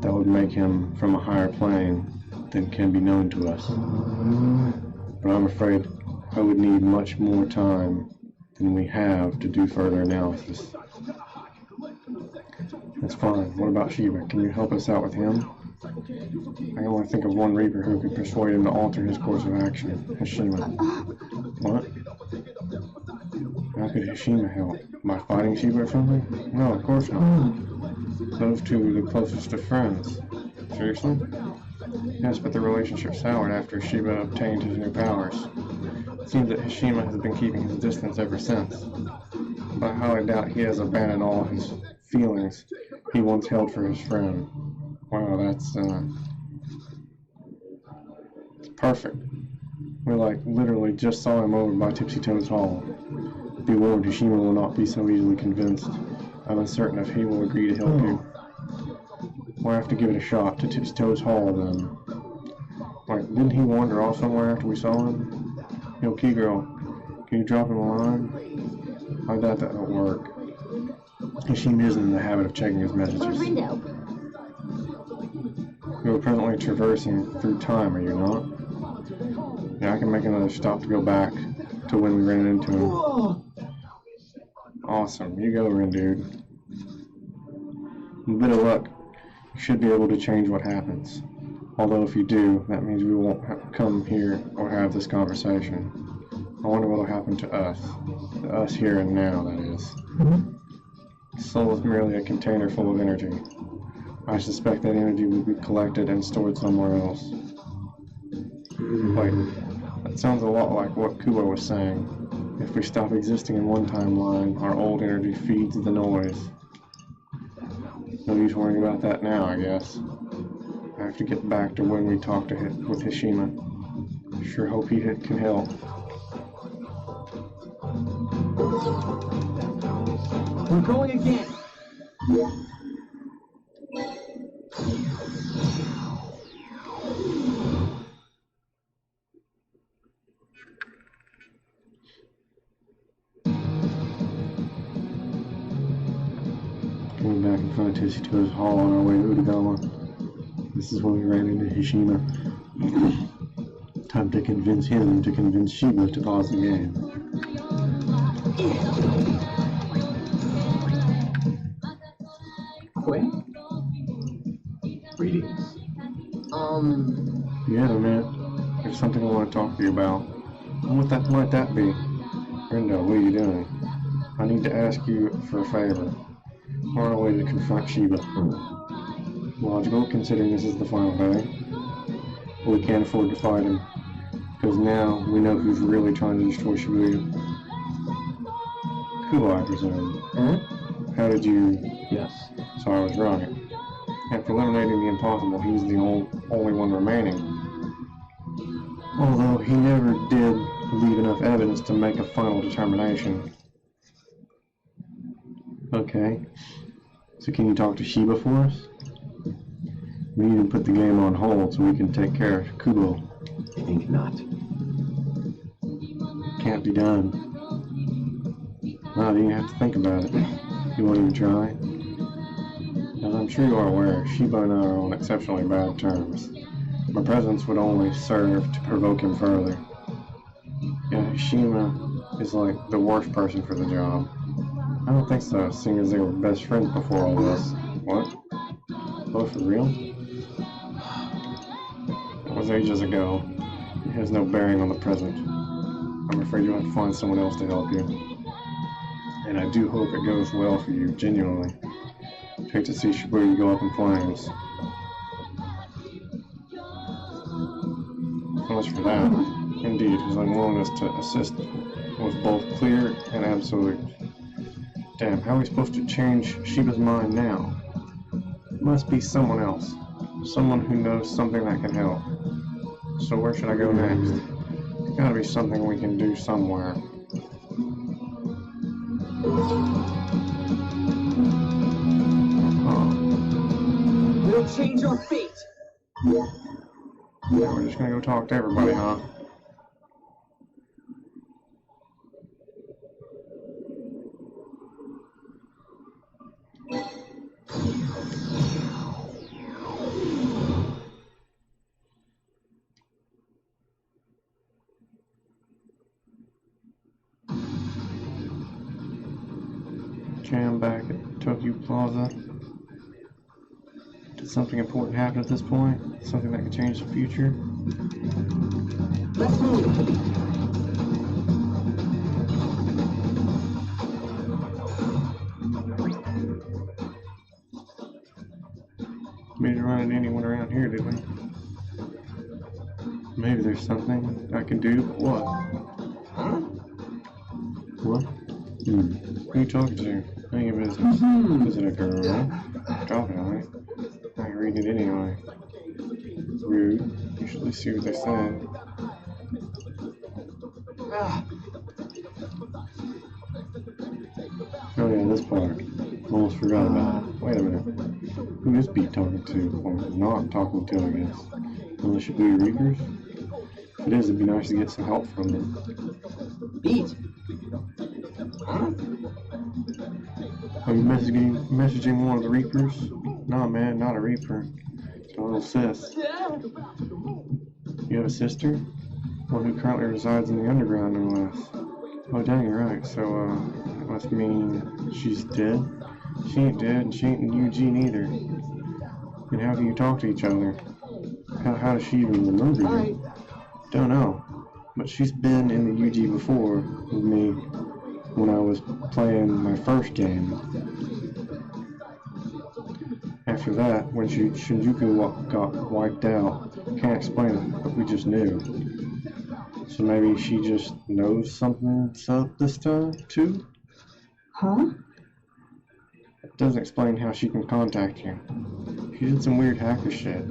that would make him from a higher plane than can be known to us. But I'm afraid I would need much more time than we have to do further analysis. That's fine. What about Shiba? Can you help us out with him? I can only think of one Reaper who could persuade him to alter his course of action. Hishima. What? How could Hishima help? By fighting Shiba or something? No, of course not. Those two are the closest of friends. Seriously? Yes, but the relationship soured after Shiba obtained his new powers. It seems that Hishima has been keeping his distance ever since. But I highly doubt he has abandoned all his feelings he once held for his friend. Wow, that's perfect. We literally just saw him over by Tipsy Toes Hall. Be warned, Hishima will not be so easily convinced. I'm uncertain if he will agree to help you. We'll have to give it a shot. To Tipsy Toes Hall, then. Didn't he wander off somewhere after we saw him? Yo, Key Girl, can you drop him a line? I doubt that won't work. Hishima isn't in the habit of checking his messages. You are presently traversing through time, are you not? Yeah, I can make another stop to go back to when we ran into him. Awesome. You go, Rin, dude. With a bit of luck, you should be able to change what happens. Although if you do, that means we won't come here or have this conversation. I wonder what will happen to us. To us here and now, that is. The soul is merely a container full of energy. I suspect that energy will be collected and stored somewhere else. Wait, that sounds a lot like what Kubo was saying. If we stop existing in one timeline, our old energy feeds the noise. No use worrying about that now, I guess. I have to get back to when we talked with Hishima. Sure hope he can help. We're going again. Coming back in front of Tissito's Hall on our way to Udagawa. This is when we ran into Hishima. Time to convince him to convince Shiba to pause the game. Quick. Greetings. Yeah, man. There's something I want to talk to you about. What might that be? Brenda, what are you doing? I need to ask you for a favor. We're on our way to confront Shiba. Logical, considering this is the final day. But we can't afford to fight him. Because now we know who's really trying to destroy Shibuya. Kubo, I presume. How did you... Yes. So I was right. After eliminating the impossible, he's the only one remaining. Although he never did leave enough evidence to make a final determination. Okay. So can you talk to Shiba for us? We need to put the game on hold so we can take care of Kubo. I think not. Can't be done. No, you have to think about it. You won't even try? As I'm sure you are aware, Shiba and I are on exceptionally bad terms. My presence would only serve to provoke him further. Yeah, Shima is like the worst person for the job. I don't think so, seeing as they were best friends before all this. What? Oh, for real? That was ages ago. It has no bearing on the present. I'm afraid you'll have to find someone else to help you. And I do hope it goes well for you, genuinely. I'd hate to see Shibuya go up in flames. So much for that. Indeed, his unwillingness to assist was both clear and absolute. Damn, how are we supposed to change Shiba's mind now? It must be someone else. Someone who knows something that can help. So where should I go next? There's gotta be something we can do somewhere. We'll change our fate. Yeah, we're just gonna go talk to everybody, huh? Okay, I'm back at Tokyo Plaza. Did something important happen at this point? Something that could change the future? Let's move. We didn't run into anyone around here, did we? Maybe there's something I can do, but what? What? Who are you talking to? None of your business. Is it a girl? Drop it, alright? I can read it anyway. Rude. You should at least see what they said. Oh yeah, this part. Almost forgot about it. Wait a minute. Who is Beat talking to? Or not talking to, I guess. Well, it should be Reapers? If it is, it'd be nice to get some help from them. Beat. Are you messaging one of the Reapers? Nah, man, not a Reaper. It's my little sis. You have a sister? One who currently resides in the underground, no less. Oh, dang, you're right. So, that must mean she's dead? She ain't dead, and she ain't in Eugene either. And how can you talk to each other? How does she even remember you? Don't know. But she's been in the UG before with me when I was playing my first game. After that, when Shinjuku got wiped out, can't explain it, but we just knew. So maybe she just knows something's up this time, too? Huh? It doesn't explain how she can contact you. She did some weird hacker shit.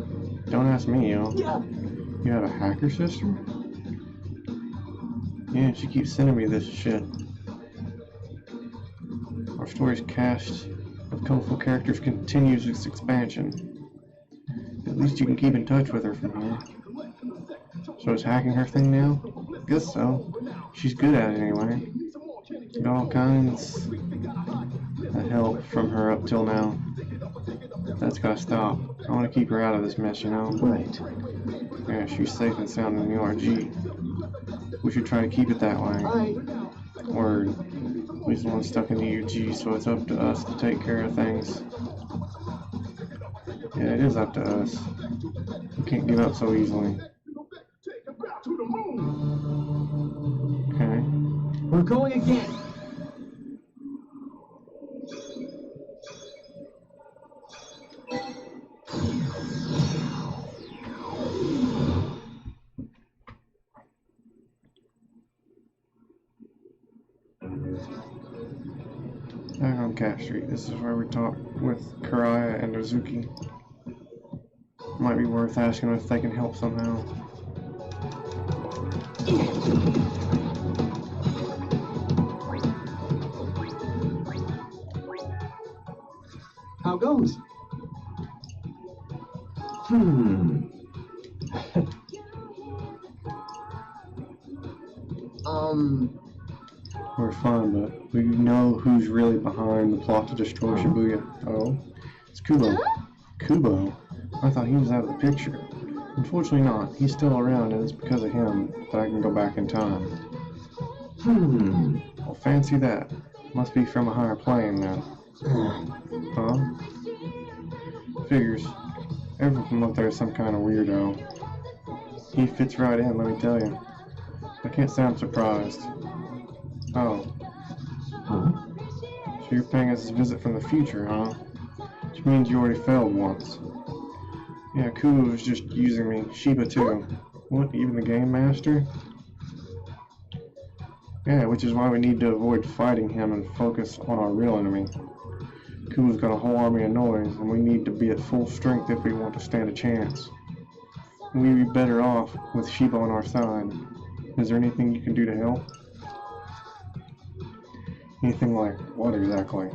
Don't ask me, yo. You have a hacker sister? Yeah, she keeps sending me this shit. Our story's cast of colorful characters continues its expansion. At least you can keep in touch with her from here. So is hacking her thing now? Guess so. She's good at it anyway. Got all kinds of help from her up till now. That's gotta stop. I want to keep her out of this mess, you know? Right. Yeah, she's safe and sound in the RG. We should try to keep it that way. Or at least the one stuck in the UG, so it's up to us to take care of things. Yeah, it is up to us. We can't give up so easily. Okay. We're going again. Back on Cat Street. This is where we talk with Karaya and Ozuki. Might be worth asking if they can help somehow. How goes? We're fine, but we know who's really behind the plot to destroy Shibuya. Oh, it's Kubo. Kubo? I thought he was out of the picture. Unfortunately not. He's still around, and it's because of him that I can go back in time. Well, fancy that. Must be from a higher plane then. Huh? Figures. Everyone can look there as some kind of weirdo. He fits right in, let me tell you. I can't say I'm surprised. Oh. Huh? So you're paying us a visit from the future, huh? Which means you already failed once. Yeah, Kubo was just using me. Shiba too. What, even the game master? Yeah, which is why we need to avoid fighting him and focus on our real enemy. Kubo's got a whole army of noise, and we need to be at full strength if we want to stand a chance. We'd be better off with Shiba on our side. Is there anything you can do to help? Anything like what exactly?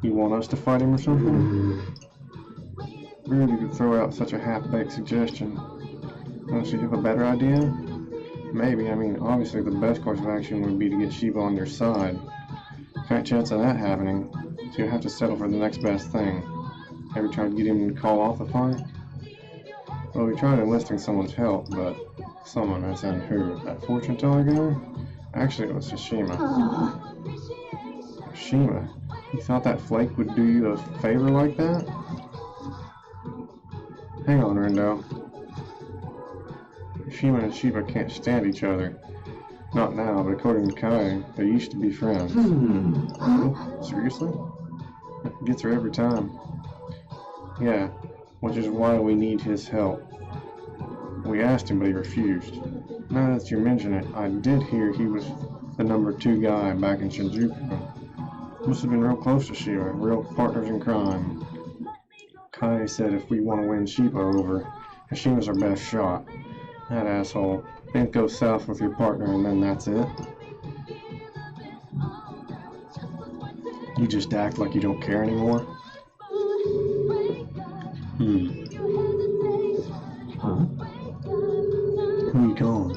You want us to fight him or something? Weird you could throw out such a half-baked suggestion. Don't you have a better idea? Maybe. I mean, obviously the best course of action would be to get Shiba on your side. Fat chance of that happening, so you have to settle for the next best thing. Ever tried to get him to call off the fight? Well, we tried enlisting someone's help, but someone, as in who? That fortune teller guy? Actually, it was Tsushima. Tsushima? You thought that flake would do you a favor like that? Hang on, Rendo. Tsushima and Shiba can't stand each other. Not now, but according to Kai, they used to be friends. Oh, seriously? It gets her every time. Yeah, which is why we need his help. We asked him, but he refused. Now that you mention it, I did hear he was the number 2 guy back in Shinjuku. Must have been real close to Shiba, real partners in crime. Kai said if we want to win Shiba over, Hashima's our best shot. That asshole. Things go south with your partner and then that's it. You just act like you don't care anymore? Huh? Who are you calling?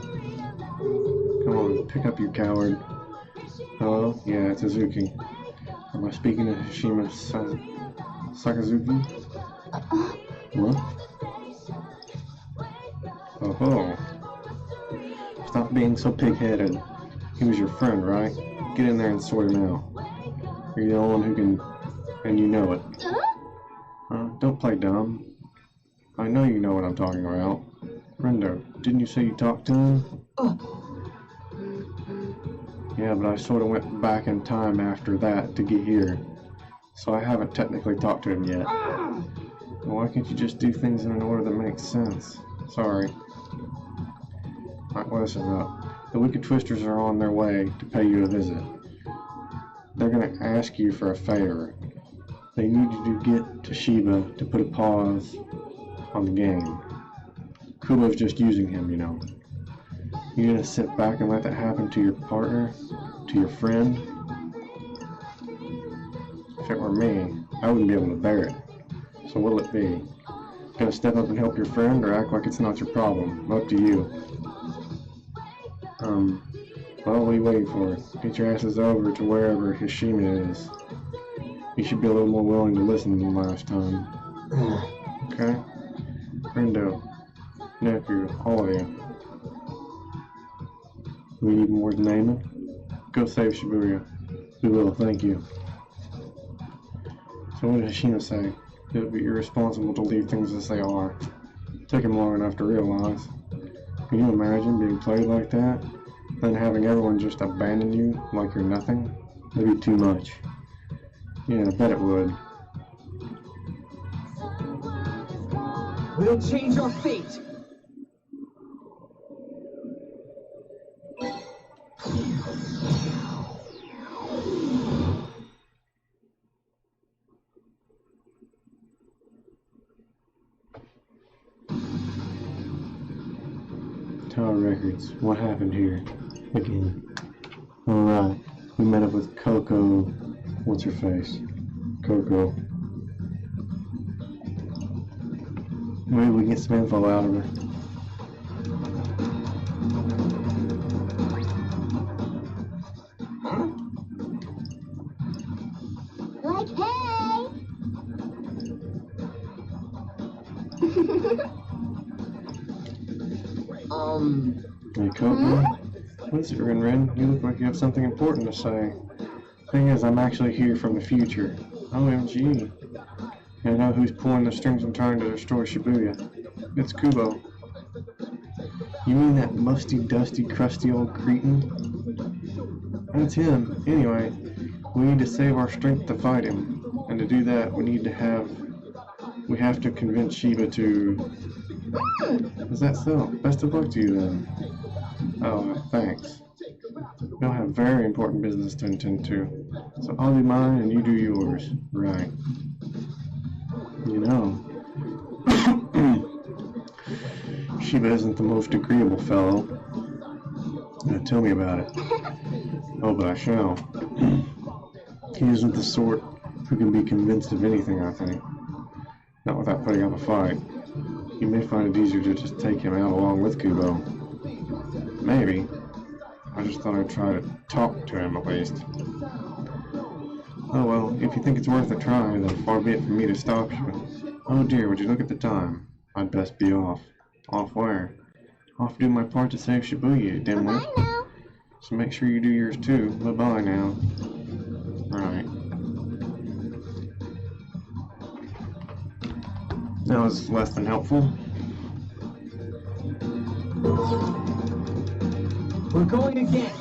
Come on, pick up, you coward. Hello? Yeah, it's Azuki. Am I speaking to Hashima Sakazuki? What? Oh. Stop being so pig-headed. He was your friend, right? Get in there and sort him out. You're the only one who can And you know it. Don't play dumb. I know you know what I'm talking about. Brendo, didn't you say you talked to him? Yeah, but I sort of went back in time after that to get here. So I haven't technically talked to him yet. Why can't you just do things in an order that makes sense? Sorry. Alright, listen up. The Wicked Twisters are on their way to pay you a visit. They're gonna ask you for a favor. They need you to get to Shiba to put a pause on the game. Kubo's just using him, you know. You gonna sit back and let that happen to your partner? To your friend? If it were me, I wouldn't be able to bear it. So what'll it be? Gonna step up and help your friend, or act like it's not your problem? Up to you. Well, what are you waiting for? Get your asses over to wherever Hishima is. You should be a little more willing to listen than last time. Okay? Brendo, Neku, all of you. We need more than naming. Go save Shibuya. We will, thank you. So what did Hishima say? It would be irresponsible to leave things as they are. It took him long enough to realize. Can you imagine being played like that? Then having everyone just abandon you like you're nothing? That'd be too much. Yeah, I bet it would. We'll change our fate. Tower Records, what happened here? Again. Alright, we met up with Coco. What's her face? Coco. Maybe we can get some info out of her. Like, hey! Hey, Coco? What is it, Rin? You look like you have something important to say. Thing is, I'm actually here from the future. OMG. I know who's pulling the strings and trying to destroy Shibuya. It's Kubo. You mean that musty, dusty, crusty old cretin? That's him. Anyway, we need to save our strength to fight him. And to do that, we have to convince Shiba to... Is that so? Best of luck to you then. Oh, thanks. We'll have very important business to attend to. So I'll do mine and you do yours. Right. You know, Shiba isn't the most agreeable fellow. Now tell me about it. Oh, but I shall. He isn't the sort who can be convinced of anything, I think. Not without putting up a fight. You may find it easier to just take him out along with Kubo. Maybe. I just thought I'd try to talk to him at least. Oh well, if you think it's worth a try, then far be it from me to stop you. Oh dear, would you look at the time? I'd best be off. Off where? Off to do my part to save Shibuya, dimwit. Bye now. So make sure you do yours too. Bye-bye now. Right. That was less than helpful. We're going again.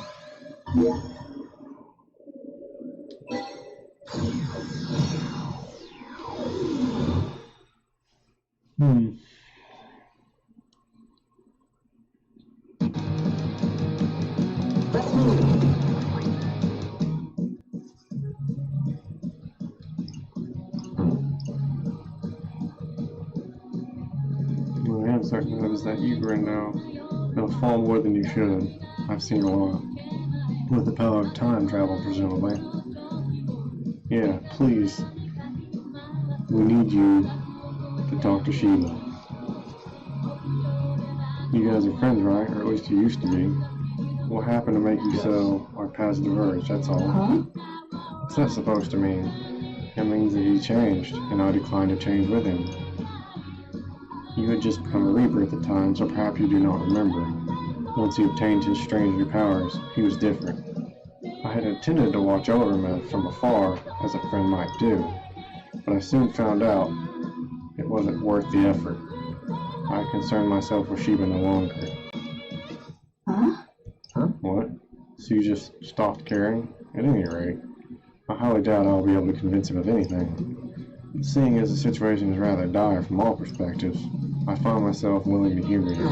Let's move. Well, I am starting to notice that you, Brendo, will fall more than you should. I've seen a lot. With the power of time travel, presumably. Yeah, please. We need you to talk to Shiba. You guys are friends, right? Or at least you used to be. What happened to make you so our paths diverged, that's all. What's that supposed to mean? It means that he changed, and I declined to change with him. You had just become a Reaper at the time, so perhaps you do not remember. Once he obtained his strange new powers, he was different. I had intended to watch over him from afar, as a friend might do, but I soon found out it wasn't worth the effort. I concerned myself with Shiba no longer. Huh? What? So you just stopped caring? At any rate, I highly doubt I'll be able to convince him of anything. Seeing as the situation is rather dire from all perspectives, I find myself willing to humor you.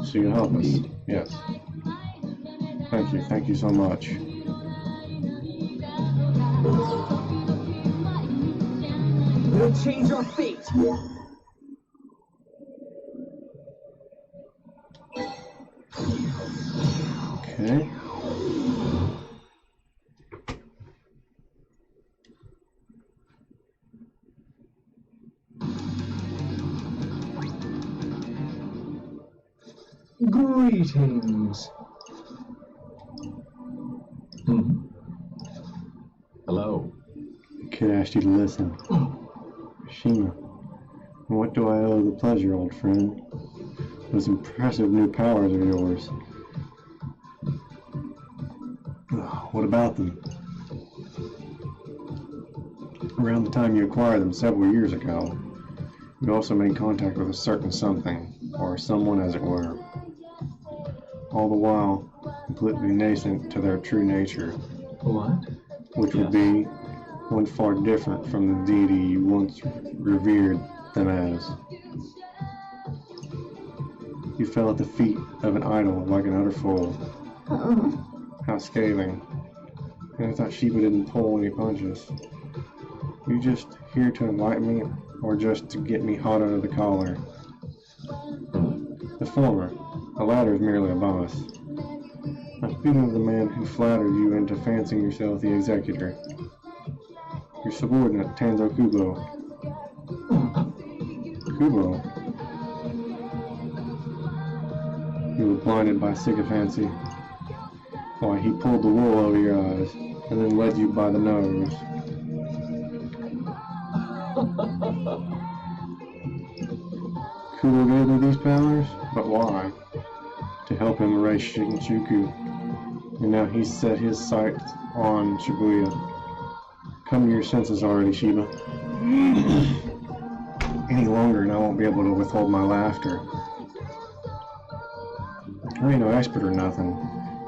So you'll help us? Yes. Thank you so much. We'll change our fate. Okay. Greetings. Hello. The kid asked you to listen. Shima, what do I owe the pleasure, old friend? Those impressive new powers of yours. What about them? Around the time you acquired them several years ago, you also made contact with a certain something, or someone as it were. All the while, completely nascent to their true nature. What? Which would be one far different from the deity you once revered them as. You fell at the feet of an idol like an utter fool. How scathing. And I thought Shiba didn't pull any punches. You just here to enlighten me, or just to get me hot under the collar? The former. The latter is merely a bonus. I'm speaking of the man who flattered you into fancying yourself the executor. Your subordinate, Tanzo Kubo. Kubo? You were blinded by sycophancy. Why, he pulled the wool over your eyes, and then led you by the nose. Kubo gave me these powers? But why? To help him erase Shinjuku. And now he's set his sights on Shibuya. Come to your senses already, Shiba. Any longer and I won't be able to withhold my laughter. I ain't no expert or nothing,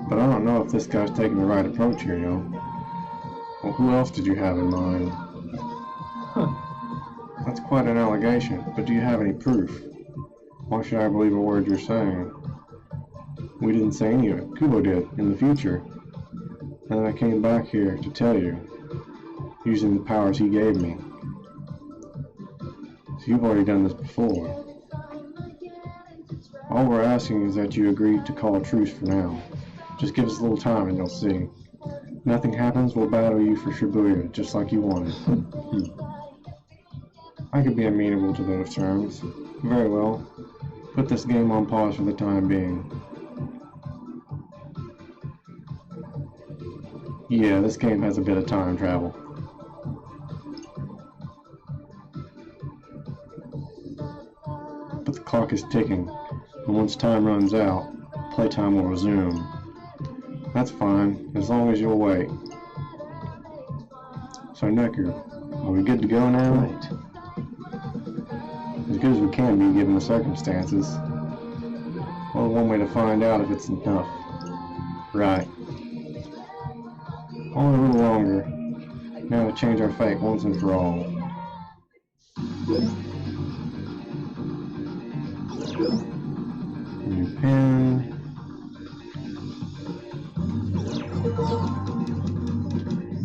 but I don't know if this guy's taking the right approach here, yo. Well, who else did you have in mind? That's quite an allegation, but do you have any proof? Why should I believe a word you're saying? We didn't say any of it. Kubo did, in the future. And then I came back here to tell you, using the powers he gave me. So you've already done this before. All we're asking is that you agree to call a truce for now. Just give us a little time and you'll see. If nothing happens, we'll battle you for Shibuya, just like you wanted. I could be amenable to those terms. Very well. Put this game on pause for the time being. Yeah, this game has a bit of time travel. But the clock is ticking, and once time runs out, playtime will resume. That's fine, as long as you'll wait. So Neku, are we good to go now? Right. As good as we can be given the circumstances. Well, one way to find out if it's enough. Right. Only a little longer. Now to change our fate once and for all. New pen.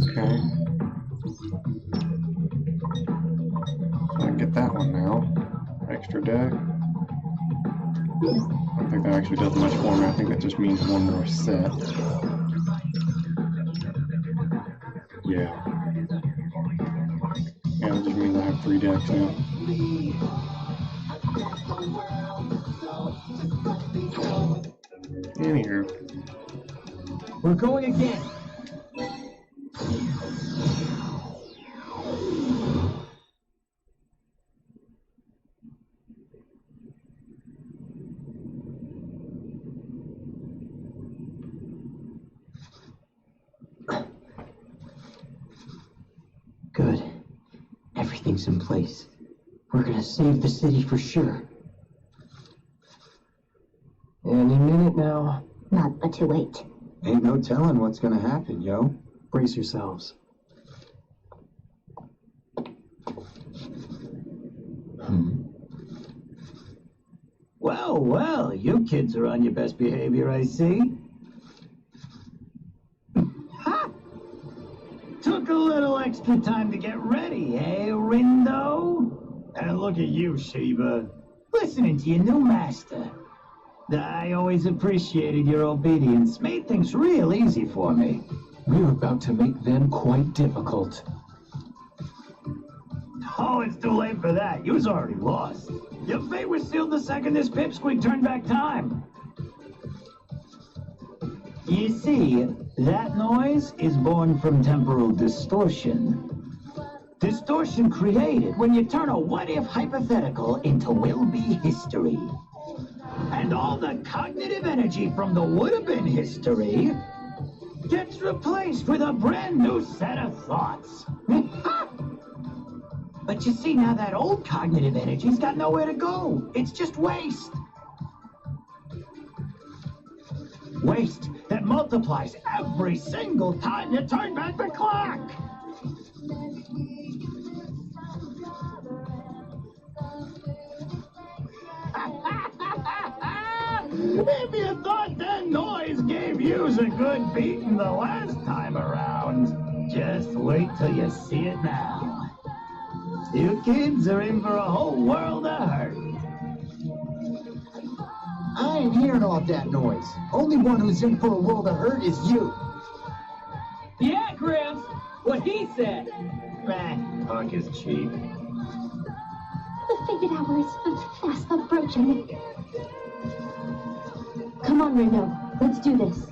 Okay. So I can get that one now. Extra deck. I don't think that actually does much for me. I think that just means one more set. Yeah. Yeah, that just means I have 3 decks now. Anywho. We're going again. Everything's in place. We're gonna save the city for sure. Any minute now. Not but too late. Ain't no telling what's gonna happen, yo. Brace yourselves. Well, well, you kids are on your best behavior, I see. Ha! Took a little extra time to get ready, eh, Rindo? And look at you, Sheba. Listening to your new master. I always appreciated your obedience. Made things real easy for me. We're about to make them quite difficult. Oh, it's too late for that. You was already lost. Your fate was sealed the second this pipsqueak turned back time. You see, that noise is born from temporal distortion. Distortion created when you turn a what-if hypothetical into will-be history. And all the cognitive energy from the would-have-been history gets replaced with a brand new set of thoughts. But you see, now that old cognitive energy's got nowhere to go. It's just waste. Waste that multiplies every single time you turn back the clock. If you thought that noise gave yous a good beating the last time around, just wait till you see it now. You kids are in for a whole world of hurt. I ain't hearing all that noise. Only one who's in for a world of hurt is you. Yeah, Gramps. What he said. Man, talk is cheap. The figured hour is fast approaching. Come on, Reno. Let's do this.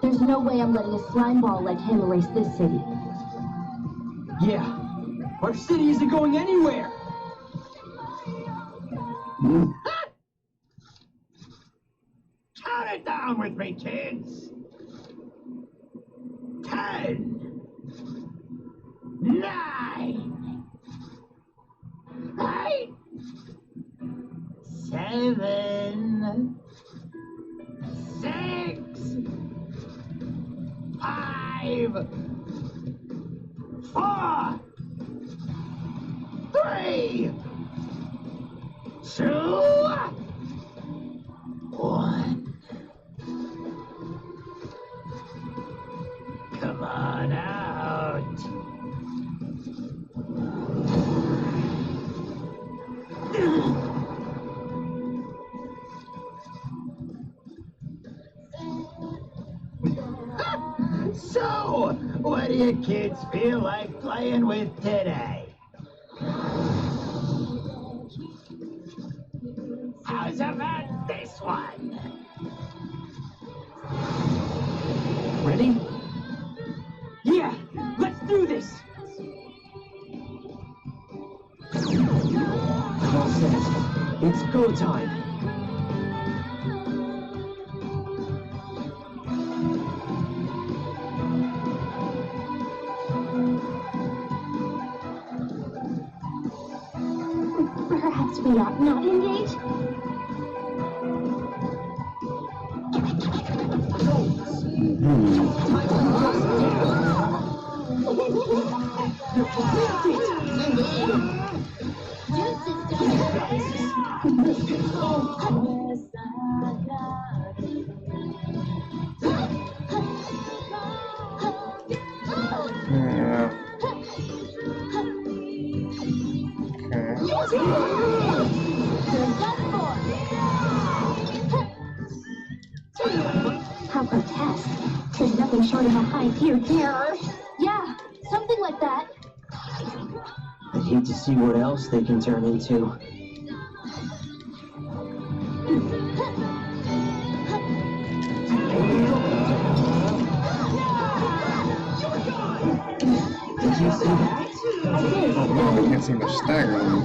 There's no way I'm letting a slime ball like him erase this city. Yeah. Our city isn't going anywhere. Count it down with me, kids. 10, 9, 8, 7, 6, 5, 4, 3, 2, 1. Come on out. So, what do you kids feel like playing with today? How's about this one? Ready? Yeah, let's do this. All set. It's go time. Perhaps we ought not engage? Yeah. How grotesque. 'Tis nothing short of a high-tier terror. Yeah, something like that. I'd hate to see what else they can turn into. Did you see that? I did. No, we can't seem to stagger them.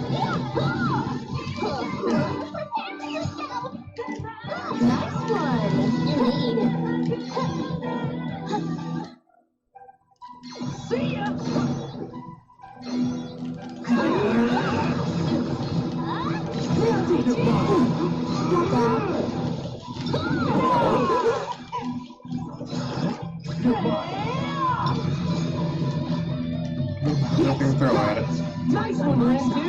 Nice one. You need. See ya! Nothing to throw at it. Nice one, Randu!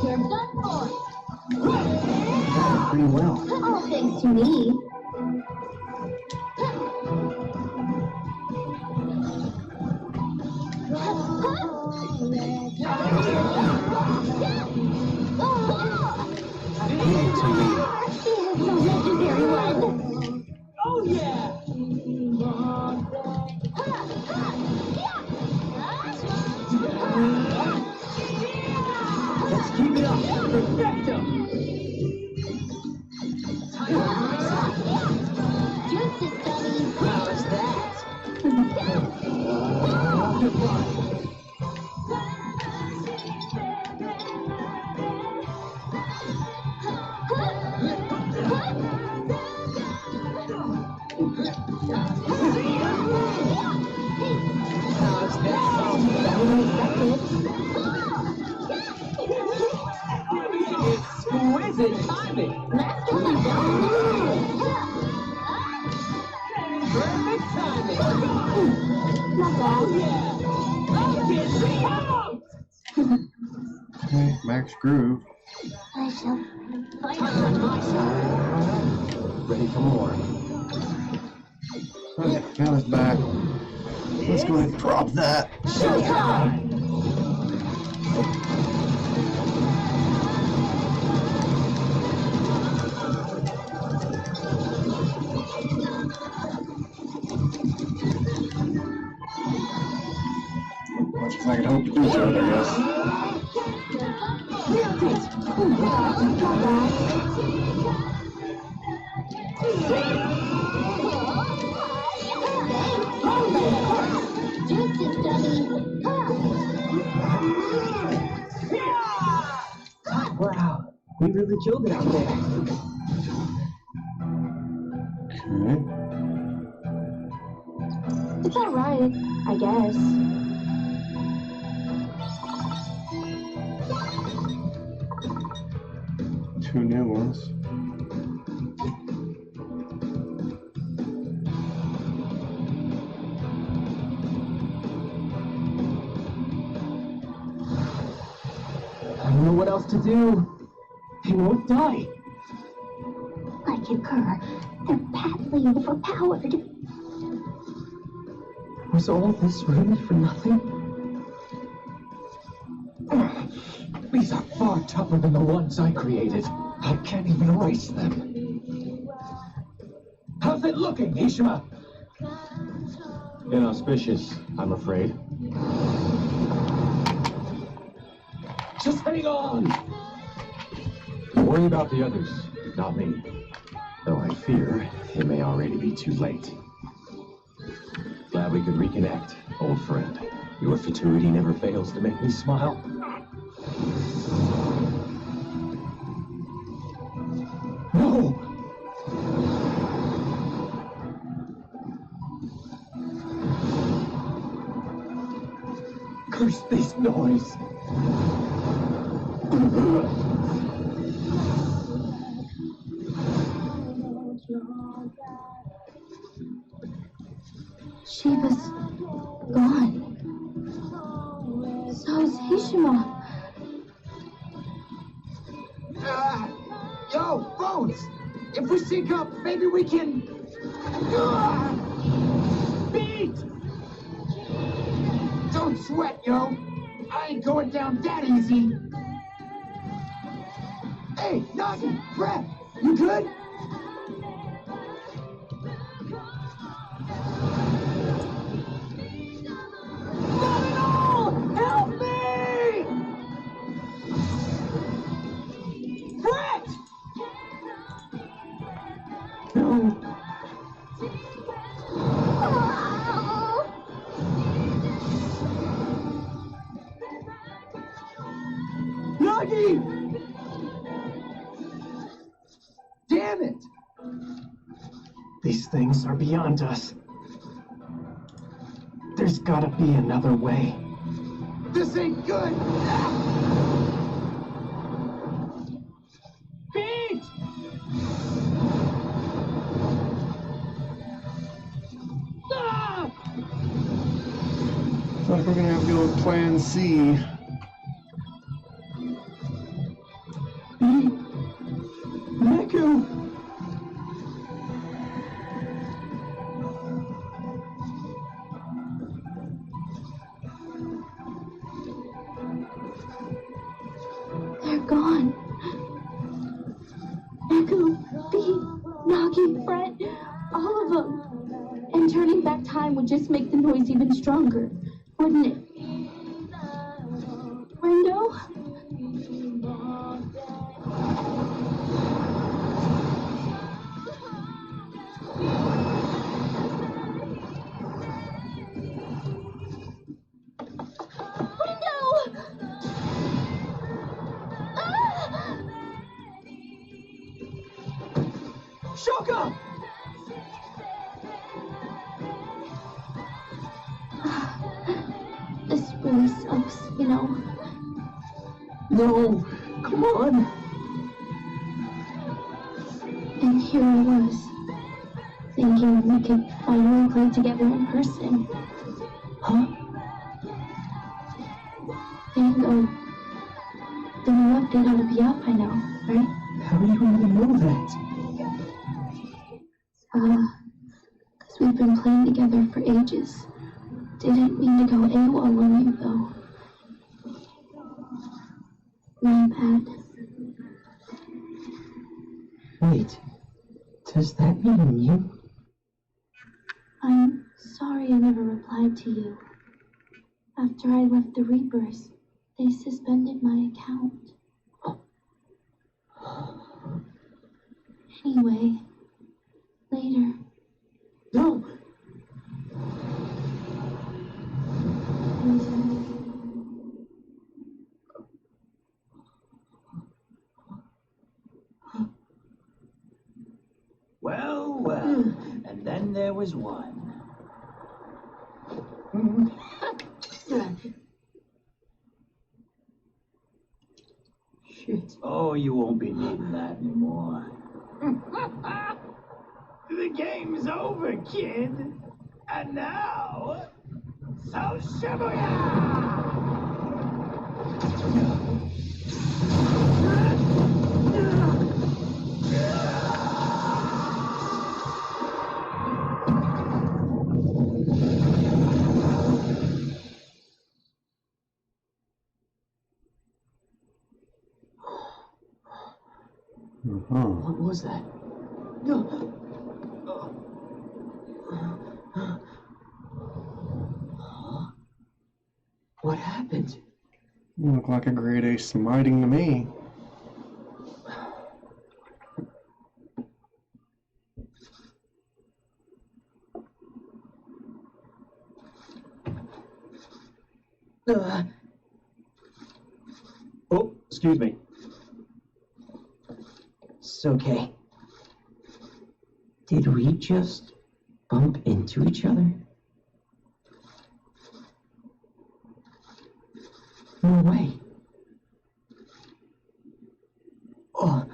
You're done for. Pretty well. All thanks to me. Give it to me. Here's the legendary one. Oh yeah! Let's keep it up! Perfecto! Juicy Bunny. How's that? How's exquisite timing! Perfect timing! Not bad. Okay, Max Groove. I shall fight Touch on my side. Ready for more. Alright, now it's back. Let's go ahead and drop that. Showtime! Much as I could hope to do so, I guess. Juicy Bunny. Wow, we really killed it out there. Okay. It's alright, I guess. Two new ones. I don't know what else to do. They won't die. I concur. They're badly overpowered. Was all this really for nothing? These are far tougher than the ones I created. I can't even erase them. How's it looking, Ishima? Inauspicious, I'm afraid. Just hang on! Worry about the others, not me. Though I fear it may already be too late. Glad we could reconnect, old friend. Your fatuity never fails to make me smile. No! Curse this noise! Shiva's gone. So's Hishima. Yo, Bones! If we sync up, maybe we can... Beat! Don't sweat, yo! I ain't going down that easy! Hey, Nagi, Brett, you good? Not at all! Help me! Brett! No. Nagi! things are beyond us. There's gotta be another way. This ain't good! Pete! Ah! Looks like we're gonna have to go with Plan C. Neku! They're gone. Echo, Pete, Nagi, Fred, all of them. And turning back time would just make the noise even stronger, wouldn't it? Ringo? Ringo! Ah! Shoka! This really sucks, you know. No! Come on! And here I was, thinking we could finally play together in person. Huh? Bingo. The new update ought to be out by now, right? How do you even know that? Because we've been playing together for ages. Didn't mean to go AWOL on you, though. My bad. Wait, does that mean you? I'm sorry I never replied to you. After I left the Reapers, they suspended my account. Anyway, later. No! Well, and then there was one. Shit. Oh, you won't be needing that anymore. The game's over, kid. And now, so Shibuya! What was that? What happened? You look like a grade A smiting to me. Oh, excuse me. It's okay. Did we just bump into each other? No way. Oh.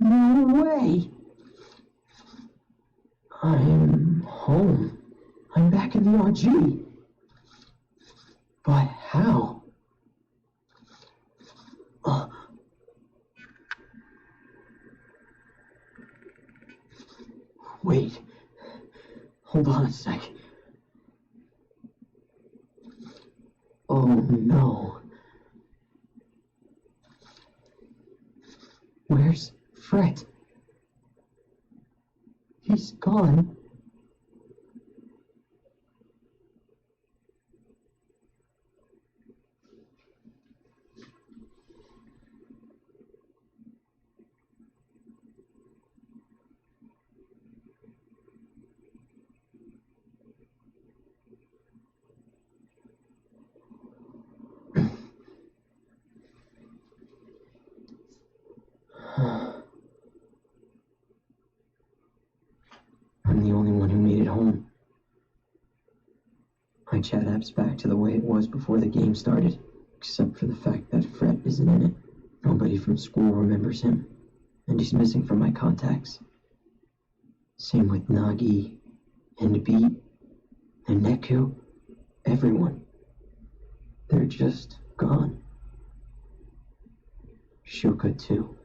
No way. I'm home. I'm back in the RG. But how? Wait. Hold on a sec. Oh no. Where's Fred? He's gone. chat app's back to the way it was before the game started, except for the fact that Fred isn't in it. Nobody from school remembers him, and he's missing from my contacts. Same with Nagi, and Beat, and Neku, everyone. They're just gone. Shuka too.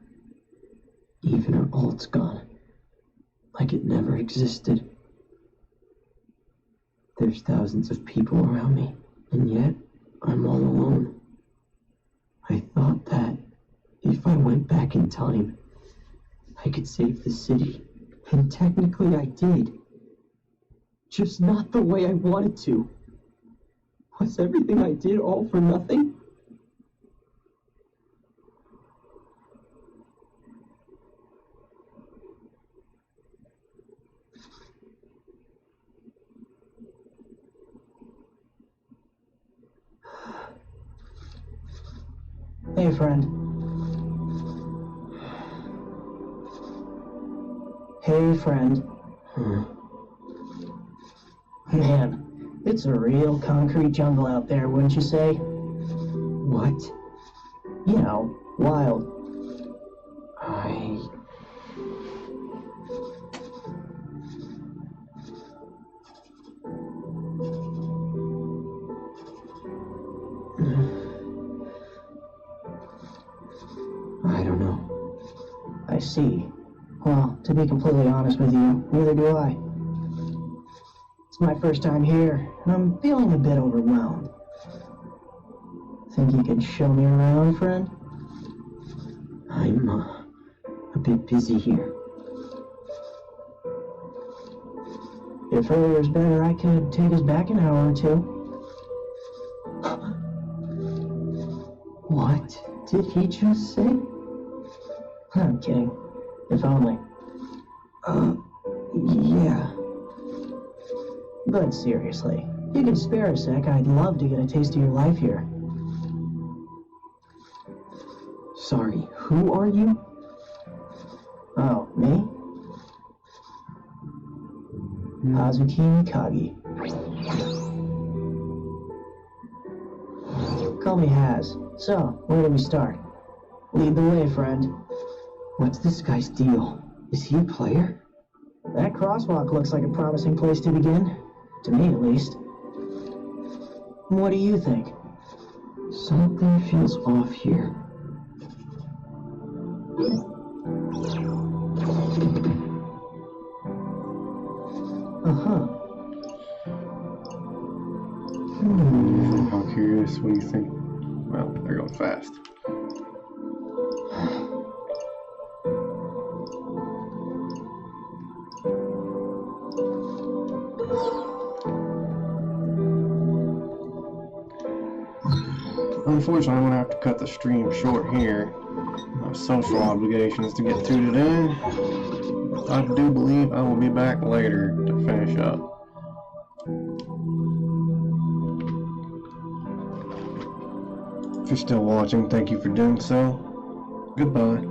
Even her alt's gone. Like it never existed. There's thousands of people around me, and yet I'm all alone. I thought that if I went back in time, I could save the city, and technically I did. Just not the way I wanted to. Was everything I did all for nothing? Hey, friend. Hey, friend. Man, it's a real concrete jungle out there, wouldn't you say? What? You know, wild. I don't know. I see. Well, to be completely honest with you, neither do I. It's my first time here, and I'm feeling a bit overwhelmed. Think you can show me around, friend? I'm, a bit busy here. If earlier's better, I could take us back an hour or two. What did he just say? I'm kidding. If only. Yeah. But seriously, you can spare a sec. I'd love to get a taste of your life here. Sorry, who are you? Oh, me? Hazuki Mikagi. Call me Haz. So, where do we start? Lead the way, friend. What's this guy's deal? Is he a player? That crosswalk looks like a promising place to begin. To me, at least. What do you think? Something feels off here. Uh-huh. I'm curious, what do you think? Well, they're going fast. Unfortunately, I'm going to have to cut the stream short here. My social obligations to get to today. I do believe I will be back later to finish up. If you're still watching, thank you for doing so. Goodbye.